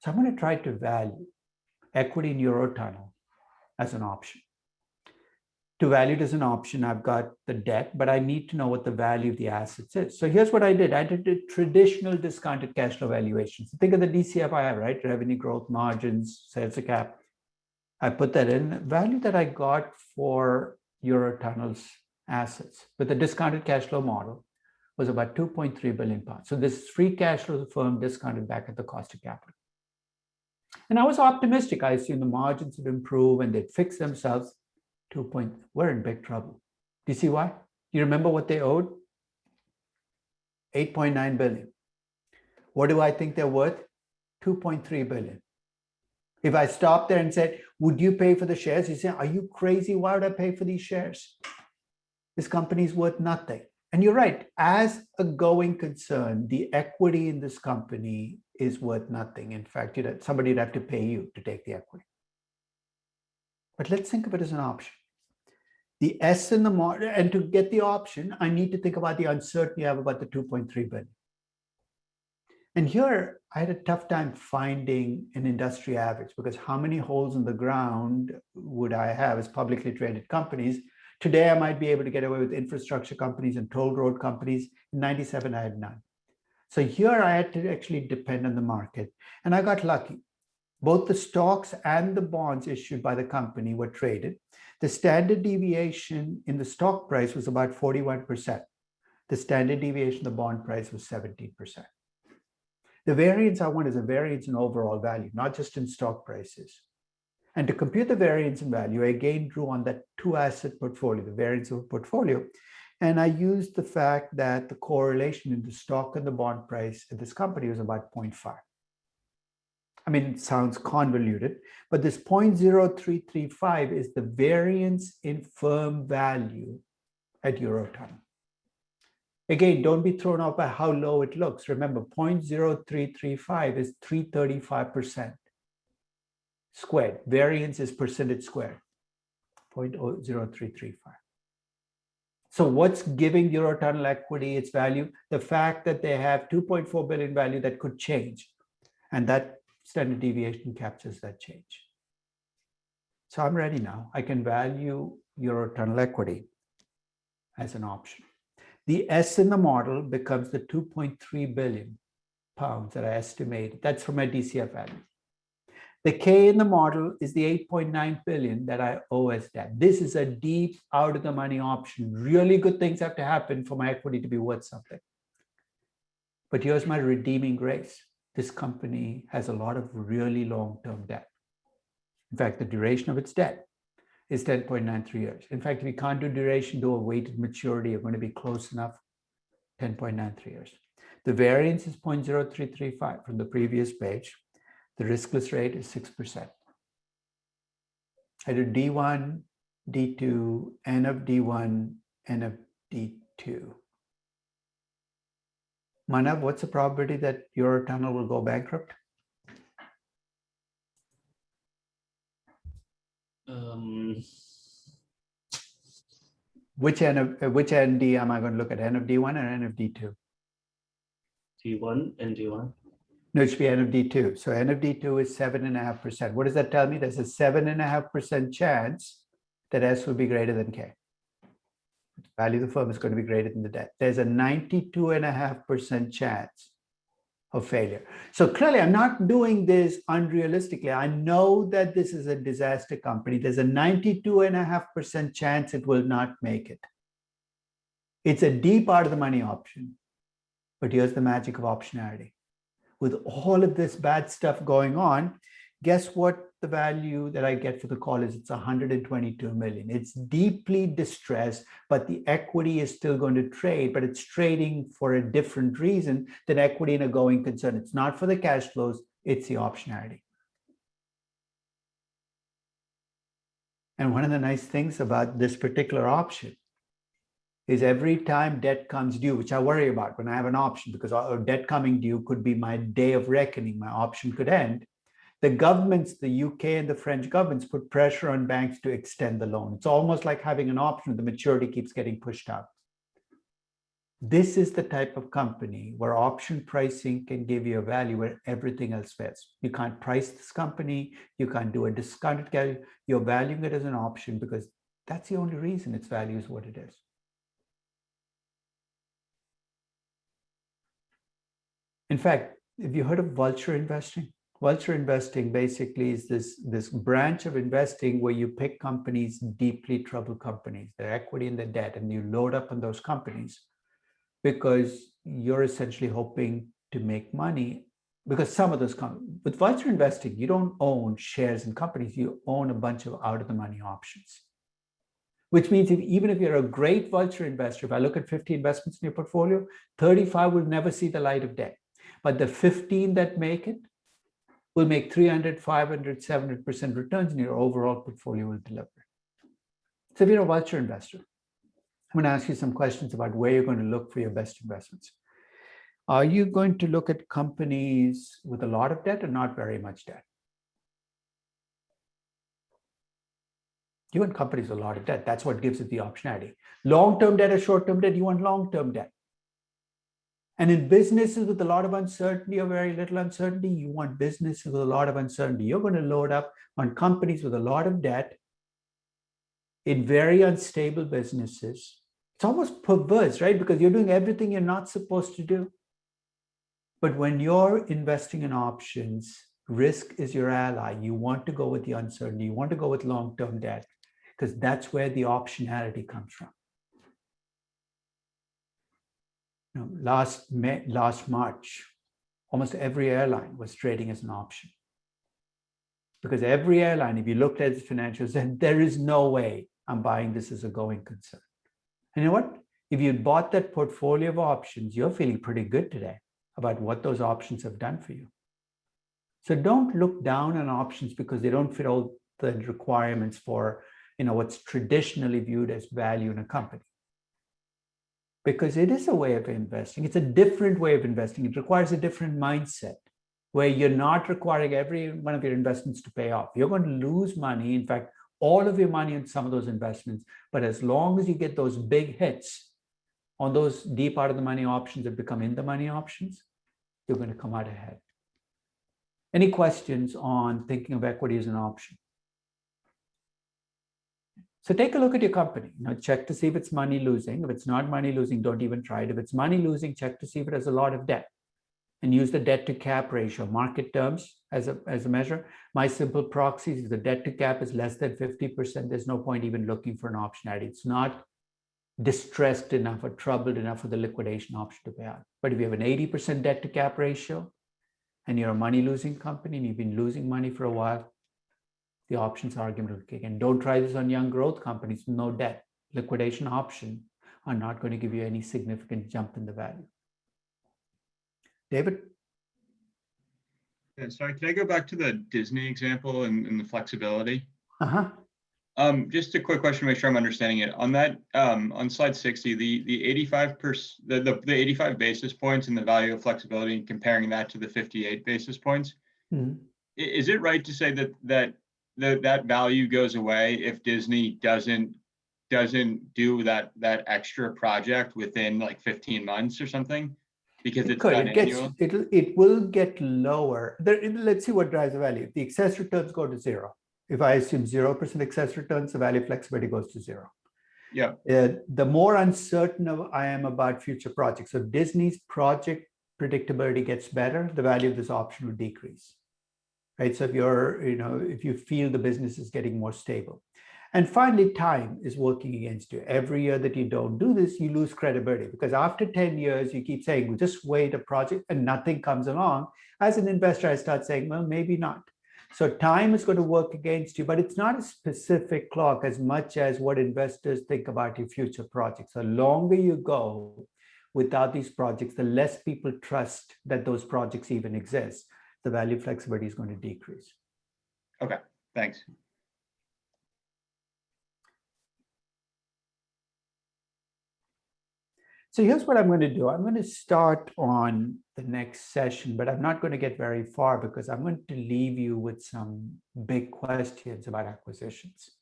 So I'm going to try to value equity in Eurotunnel as an option. To value it as an option, I've got the debt, but I need to know what the value of the assets is. So here's what I did. I did a traditional discounted cash flow valuation. So think of the DCF I have, right? Revenue growth, margins, sales to cap. I put that in. The value that I got for Eurotunnel's assets with the discounted cash flow model was about 2.3 billion pounds. So this is free cash flow of the firm discounted back at the cost of capital. And I was optimistic. I assumed the margins would improve and they'd fix themselves. We're in big trouble. Do you see why? You remember what they owed? 8.9 billion. What do I think they're worth? 2.3 billion. If I stopped there and said, would you pay for the shares? You say, are you crazy? Why would I pay for these shares? This company is worth nothing. And you're right. As a going concern, the equity in this company is worth nothing. In fact, somebody would have to pay you to take the equity. But let's think of it as an option. The S in the model, and to get the option, I need to think about the uncertainty I have about the 2.3 billion. And here, I had a tough time finding an industry average because how many holes in the ground would I have as publicly traded companies? Today, I might be able to get away with infrastructure companies and toll road companies. In 97, I had none. So here, I had to actually depend on the market. And I got lucky. Both the stocks and the bonds issued by the company were traded. The standard deviation in the stock price was about 41%. The standard deviation in the bond price was 17%. The variance I want is a variance in overall value, not just in stock prices. And to compute the variance in value, I again drew on that two-asset portfolio, the variance of a portfolio. And I used the fact that the correlation in the stock and the bond price at this company was about 0.5. I mean, it sounds convoluted, but this 0.0335 is the variance in firm value at Eurotunnel. Again, don't be thrown off by how low it looks. Remember, 0.0335 is 335% squared. Variance is percentage squared. 0.0335. So what's giving your internal equity its value? The fact that they have 2.4 billion value that could change. And that standard deviation captures that change. So I'm ready now. I can value your internal equity as an option. The S in the model becomes the 2.3 billion pounds that I estimated. That's for my DCF value. The K in the model is the 8.9 billion that I owe as debt. This is a deep out of the money option. Really good things have to happen for my equity to be worth something. But here's my redeeming grace. This company has a lot of really long-term debt. In fact, the duration of its debt is 10.93 years. In fact, if we can't do duration, do a weighted maturity, you're going to be close enough, 10.93 years. The variance is 0.0335 from the previous page. The riskless rate is 6%. I do D1, D2, N of D1, N of D2. Manav, what's the probability that your tunnel will go bankrupt? Which ND am I going to look at? N of D1 or N of D2? D1 and D1. No, it should be N of D2. So N of D2 is 7.5%. What does that tell me? There's a 7.5% chance that S will be greater than K. The value of the firm is going to be greater than the debt. There's a 92.5% chance of failure. So clearly, I'm not doing this unrealistically. I know that this is a disaster company. There's a 92.5% chance it will not make it. It's a deep out of the money option. But here's the magic of optionality. With all of this bad stuff going on, guess what the value that I get for the call is? It's 122 million. It's deeply distressed, but the equity is still going to trade, but it's trading for a different reason than equity in a going concern. It's not for the cash flows, it's the optionality. And one of the nice things about this particular option is every time debt comes due, which I worry about when I have an option, because debt coming due could be my day of reckoning, my option could end. The governments, the UK and the French governments, put pressure on banks to extend the loan. It's almost like having an option, the maturity keeps getting pushed out. This is the type of company where option pricing can give you a value where everything else fails. You can't price this company, you can't do a discounted value, you're valuing it as an option because that's the only reason its value is what it is. In fact, have you heard of vulture investing? Vulture investing basically is this branch of investing where you pick companies, deeply troubled companies, their equity and their debt, and you load up on those companies because you're essentially hoping to make money. Because some of those with vulture investing, you don't own shares in companies, you own a bunch of out of the money options. Which means even if you're a great vulture investor, if I look at 50 investments in your portfolio, 35 will never see the light of day. But the 15 that make it will make 300, 500, 700% returns, and your overall portfolio will deliver. So if you're a vulture investor, I'm going to ask you some questions about where you're going to look for your best investments. Are you going to look at companies with a lot of debt or not very much debt? You want companies with a lot of debt. That's what gives it the optionality. Long-term debt or short-term debt, you want long-term debt. And in businesses with a lot of uncertainty or very little uncertainty, you want businesses with a lot of uncertainty. You're going to load up on companies with a lot of debt in very unstable businesses. It's almost perverse, right? Because you're doing everything you're not supposed to do. But when you're investing in options, risk is your ally. You want to go with the uncertainty. You want to go with long-term debt because that's where the optionality comes from. Last March, almost every airline was trading as an option. Because every airline, if you looked at its financials, said, there is no way I'm buying this as a going concern. And you know what? If you bought that portfolio of options, you're feeling pretty good today about what those options have done for you. So don't look down on options because they don't fit all the requirements for what's traditionally viewed as value in a company. Because it is a way of investing. It's a different way of investing. It requires a different mindset where you're not requiring every one of your investments to pay off. You're going to lose money. In fact, all of your money in some of those investments, but as long as you get those big hits on those deep out of the money options that become in the money options, you're going to come out ahead. Any questions on thinking of equity as an option? So take a look at your company. Check to see if it's money losing. If it's not money losing, don't even try it. If it's money losing, check to see if it has a lot of debt. And use the debt to cap ratio, market terms as a measure. My simple proxy is the debt to cap is less than 50%. There's no point even looking for an optionality. It's not distressed enough or troubled enough for the liquidation option to pay out. But if you have an 80% debt to cap ratio and you're a money losing company and you've been losing money for a while, the options argument will kick in. Don't try this on young growth companies, no debt. Liquidation option are not going to give you any significant jump in the value. David? Yeah, sorry, can I go back to the Disney example and the flexibility? Uh-huh. Just a quick question to make sure I'm understanding it. On that, on slide 60, the 85 basis points and the value of flexibility, and comparing that to the 58 basis points, is it right to say that value goes away if Disney doesn't do that extra project within like 15 months or something? Because it's done annual? It will get lower. Let's see what drives the value. If the excess returns go to zero, if I assume 0% excess returns, the value of flexibility goes to zero. Yeah. The more uncertain I am about future projects. So Disney's project predictability gets better, the value of this option would decrease. Right. So if you feel the business is getting more stable. And finally, time is working against you. Every year that you don't do this, you lose credibility, because after 10 years, you keep saying, well, just wait a project and nothing comes along. As an investor, I start saying, well, maybe not. So time is going to work against you, but it's not a specific clock as much as what investors think about your future projects. The longer you go without these projects, the less people trust that those projects even exist. The value of flexibility is going to decrease. Okay, thanks. So here's what I'm going to do. I'm going to start on the next session, but I'm not going to get very far because I'm going to leave you with some big questions about acquisitions.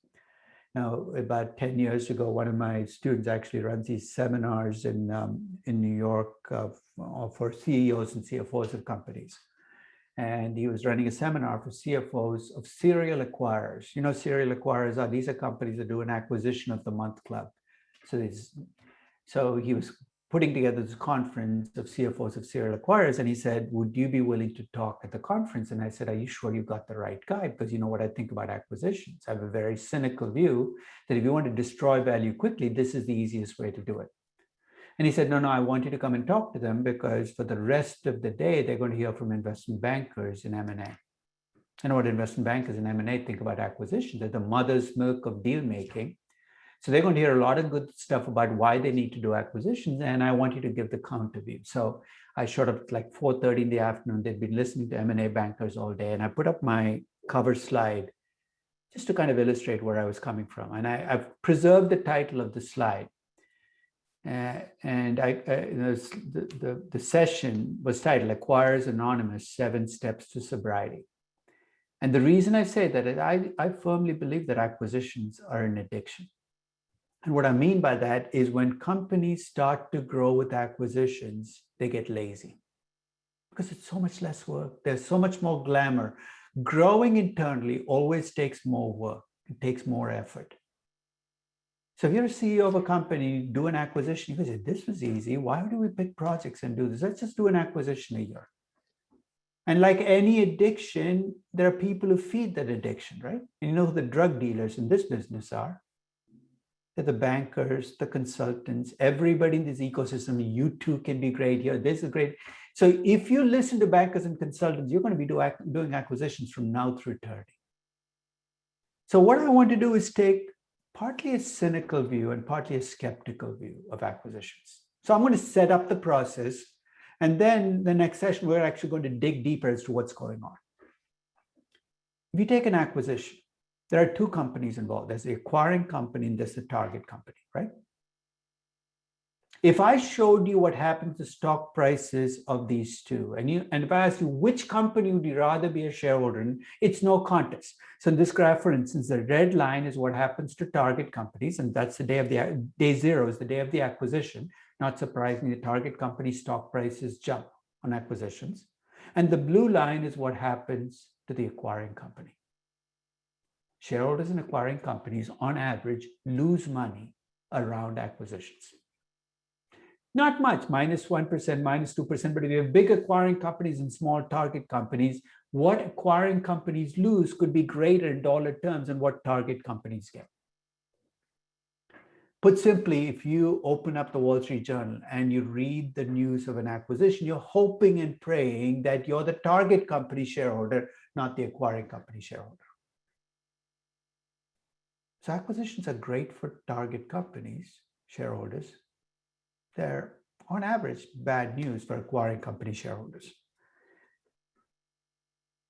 Now, about 10 years ago, one of my students actually runs these seminars in New York for CEOs and CFOs of companies. And he was running a seminar for CFOs of serial acquirers. Serial acquirers these are companies that do an acquisition of the month club. So he was putting together this conference of CFOs of serial acquirers, and he said, would you be willing to talk at the conference? And I said, are you sure you got the right guy? Because you know what I think about acquisitions. I have a very cynical view that if you want to destroy value quickly, this is the easiest way to do it. And he said, no, I want you to come and talk to them because for the rest of the day, they're going to hear from investment bankers in M&A. I know what investment bankers in M&A think about acquisitions. They're the mother's milk of deal making. So they're going to hear a lot of good stuff about why they need to do acquisitions. And I want you to give the counter view. So I showed up at like 4:30 in the afternoon. They'd been listening to M&A bankers all day. And I put up my cover slide just to kind of illustrate where I was coming from. And I've preserved the title of the slide. And the session was titled Acquirers Anonymous, 7 Steps to Sobriety. And the reason I say that is I firmly believe that acquisitions are an addiction. And what I mean by that is when companies start to grow with acquisitions, they get lazy because it's so much less work. There's so much more glamour. Growing internally always takes more work. It takes more effort. So if you're a CEO of a company, do an acquisition, you can say, this was easy. Why do we pick projects and do this? Let's just do an acquisition a year. And like any addiction, there are people who feed that addiction, right? And you know who the drug dealers in this business are? They're the bankers, the consultants, everybody in this ecosystem. You too can be great here. This is great. So if you listen to bankers and consultants, you're going to be doing acquisitions from now through 30. So what I want to do is take partly a cynical view and partly a skeptical view of acquisitions. So I'm going to set up the process, and then the next session, we're actually going to dig deeper as to what's going on. If you take an acquisition, there are 2 companies involved. There's the acquiring company and there's the target company, right? If I showed you what happens to stock prices of these two, and if I asked you which company would you rather be a shareholder in, it's no contest. So in this graph, for instance, the red line is what happens to target companies, and that's the day zero is the day of the acquisition. Not surprisingly, the target company stock prices jump on acquisitions. And the blue line is what happens to the acquiring company. Shareholders in acquiring companies, on average, lose money around acquisitions. Not much, -1%, -2%, but if you have big acquiring companies and small target companies, what acquiring companies lose could be greater in dollar terms than what target companies get. Put simply, if you open up the Wall Street Journal and you read the news of an acquisition, you're hoping and praying that you're the target company shareholder, not the acquiring company shareholder. So acquisitions are great for target companies, shareholders. They're, on average, bad news for acquiring company shareholders.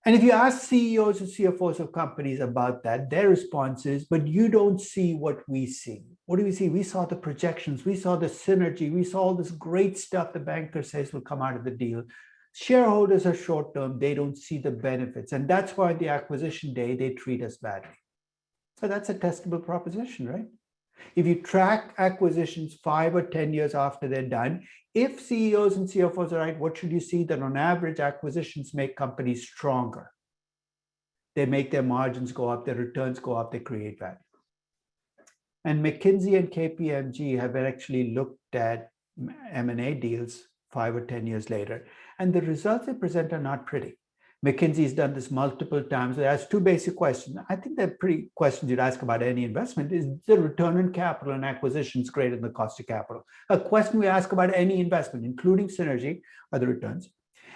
And if you ask CEOs and CFOs of companies about that, their response is, but you don't see what we see. What do we see? We saw the projections, we saw the synergy, we saw all this great stuff the banker says will come out of the deal. Shareholders are short-term, they don't see the benefits. And that's why the acquisition day, they treat us badly. So that's a testable proposition, right? If you track acquisitions 5 or 10 years after they're done, if CEOs and CFOs are right, what should you see? That on average, acquisitions make companies stronger. They make their margins go up, their returns go up, they create value. And McKinsey and KPMG have actually looked at M&A deals 5 or 10 years later, and the results they present are not pretty. McKinsey's done this multiple times. It asks two basic questions. I think they're pretty questions you'd ask about any investment. Is the return on capital and acquisitions greater than the cost of capital? A question we ask about any investment, including synergy, are the returns.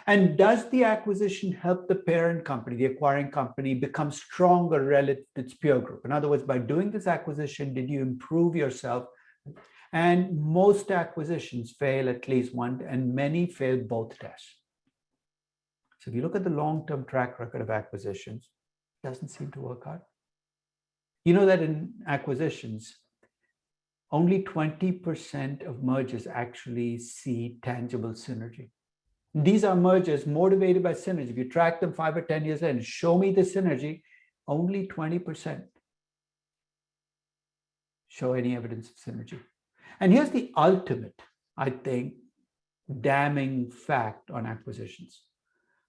And does the acquisition help the parent company, the acquiring company, become stronger relative to its peer group? In other words, by doing this acquisition, did you improve yourself? And most acquisitions fail at least one, and many fail both tests. So if you look at the long-term track record of acquisitions, it doesn't seem to work out. You know that in acquisitions, only 20% of mergers actually see tangible synergy. These are mergers motivated by synergy. If you track them 5 or 10 years in, show me the synergy, only 20% show any evidence of synergy. And here's the ultimate, I think, damning fact on acquisitions.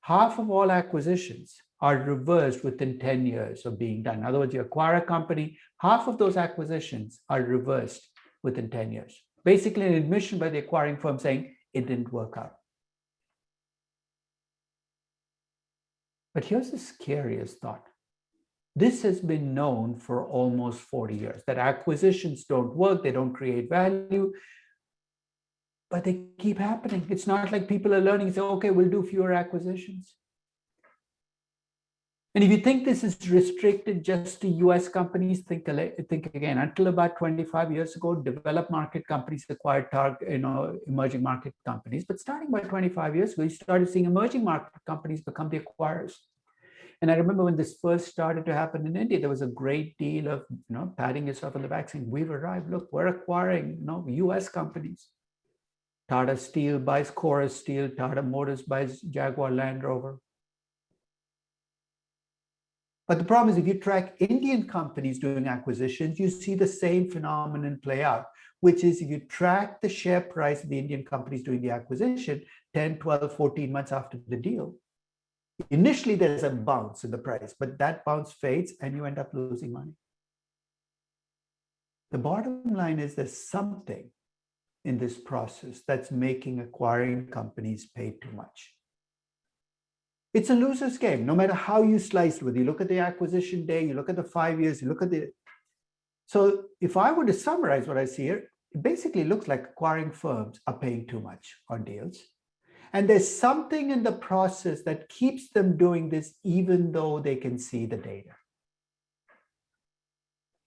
Half of all acquisitions are reversed within 10 years of being done. In other words, you acquire a company, half of those acquisitions are reversed within 10 years. Basically, an admission by the acquiring firm saying it didn't work out. But here's the scariest thought. This has been known for almost 40 years, that acquisitions don't work, they don't create value, but they keep happening. It's not like people are learning, say, okay, we'll do fewer acquisitions. And if you think this is restricted just to US companies, think again. Until about 25 years ago, developed market companies acquired emerging market companies. But starting by 25 years ago, you started seeing emerging market companies become the acquirers. And I remember when this first started to happen in India, there was a great deal of patting yourself on the back, saying, we've arrived. Look, we're acquiring US companies. Tata Steel buys Chorus Steel, Tata Motors buys Jaguar Land Rover. But the problem is, if you track Indian companies doing acquisitions, you see the same phenomenon play out, which is if you track the share price of the Indian companies doing the acquisition 10, 12, 14 months after the deal, initially there's a bounce in the price, but that bounce fades and you end up losing money. The bottom line is there's something in this process that's making acquiring companies pay too much. It's a loser's game, no matter how you slice it, whether you look at the acquisition day, you look at the 5 years, you look at the... So if I were to summarize what I see here, it basically looks like acquiring firms are paying too much on deals. And there's something in the process that keeps them doing this, even though they can see the data.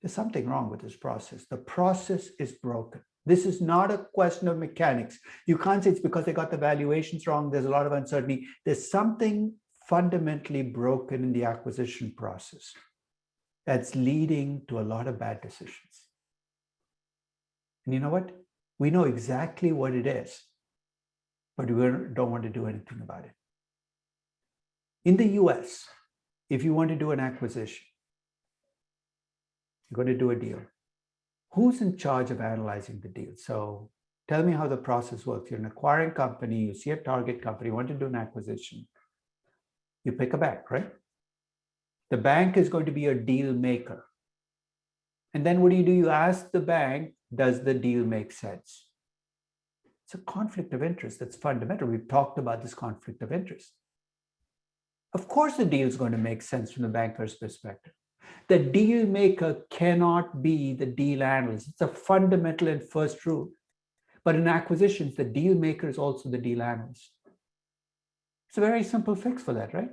There's something wrong with this process. The process is broken. This is not a question of mechanics. You can't say it's because they got the valuations wrong. There's a lot of uncertainty. There's something fundamentally broken in the acquisition process that's leading to a lot of bad decisions. And you know what? We know exactly what it is, but we don't want to do anything about it. In the US, if you want to do an acquisition, you're going to do a deal. Who's in charge of analyzing the deal? So tell me how the process works. You're an acquiring company, you see a target company, you want to do an acquisition. You pick a bank, right? The bank is going to be a deal maker. And then what do? You ask the bank, does the deal make sense? It's a conflict of interest that's fundamental. We've talked about this conflict of interest. Of course, the deal is going to make sense from the banker's perspective. The deal maker cannot be the deal analyst. It's a fundamental and first rule. But in acquisitions, the deal maker is also the deal analyst. It's a very simple fix for that, right?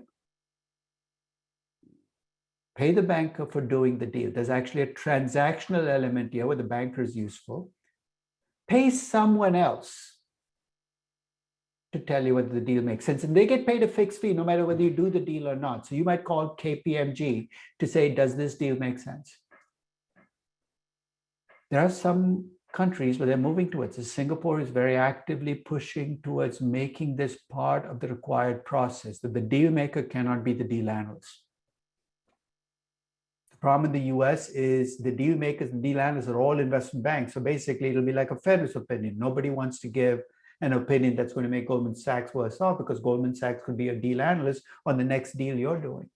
Pay the banker for doing the deal. There's actually a transactional element here where the banker is useful. Pay someone else to tell you whether the deal makes sense. And they get paid a fixed fee no matter whether you do the deal or not. So you might call KPMG to say, does this deal make sense? There are some countries where they're moving towards this. Singapore is very actively pushing towards making this part of the required process, that the deal maker cannot be the deal analyst. The problem in the US is the deal makers and deal analysts are all investment banks. So basically, it'll be like a fairness opinion. Nobody wants to give an opinion that's going to make Goldman Sachs worse off because Goldman Sachs could be a deal analyst on the next deal you're doing.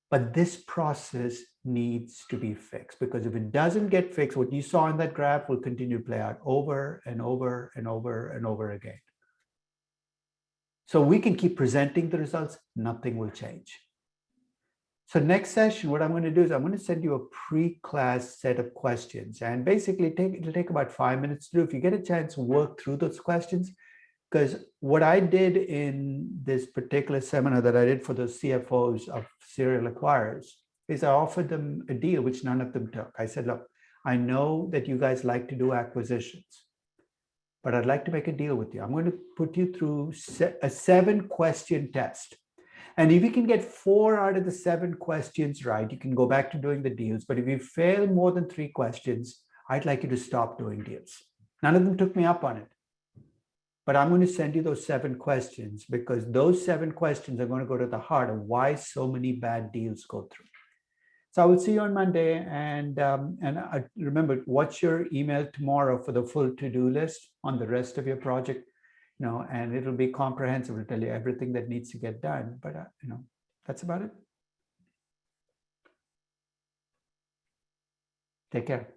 But this process needs to be fixed, because if it doesn't get fixed, what you saw in that graph will continue to play out over and over and over and over again. So we can keep presenting the results, nothing will change. So next session, what I'm going to do is I'm going to send you a pre-class set of questions, and basically it'll take about 5 minutes to do. If you get a chance, work through those questions, because what I did in this particular seminar that I did for the CFOs of serial acquirers is I offered them a deal which none of them took. I said, look, I know that you guys like to do acquisitions, but I'd like to make a deal with you. I'm going to put you through a 7-question test. And if you can get 4 out of the 7 questions right, you can go back to doing the deals. But if you fail more than 3 questions, I'd like you to stop doing deals. None of them took me up on it. But I'm going to send you those 7 questions, because those 7 questions are going to go to the heart of why so many bad deals go through. So I will see you on Monday. And remember, watch your email tomorrow for the full to-do list on the rest of your project. And it'll be comprehensive. It'll tell you everything that needs to get done. But, that's about it. Take care.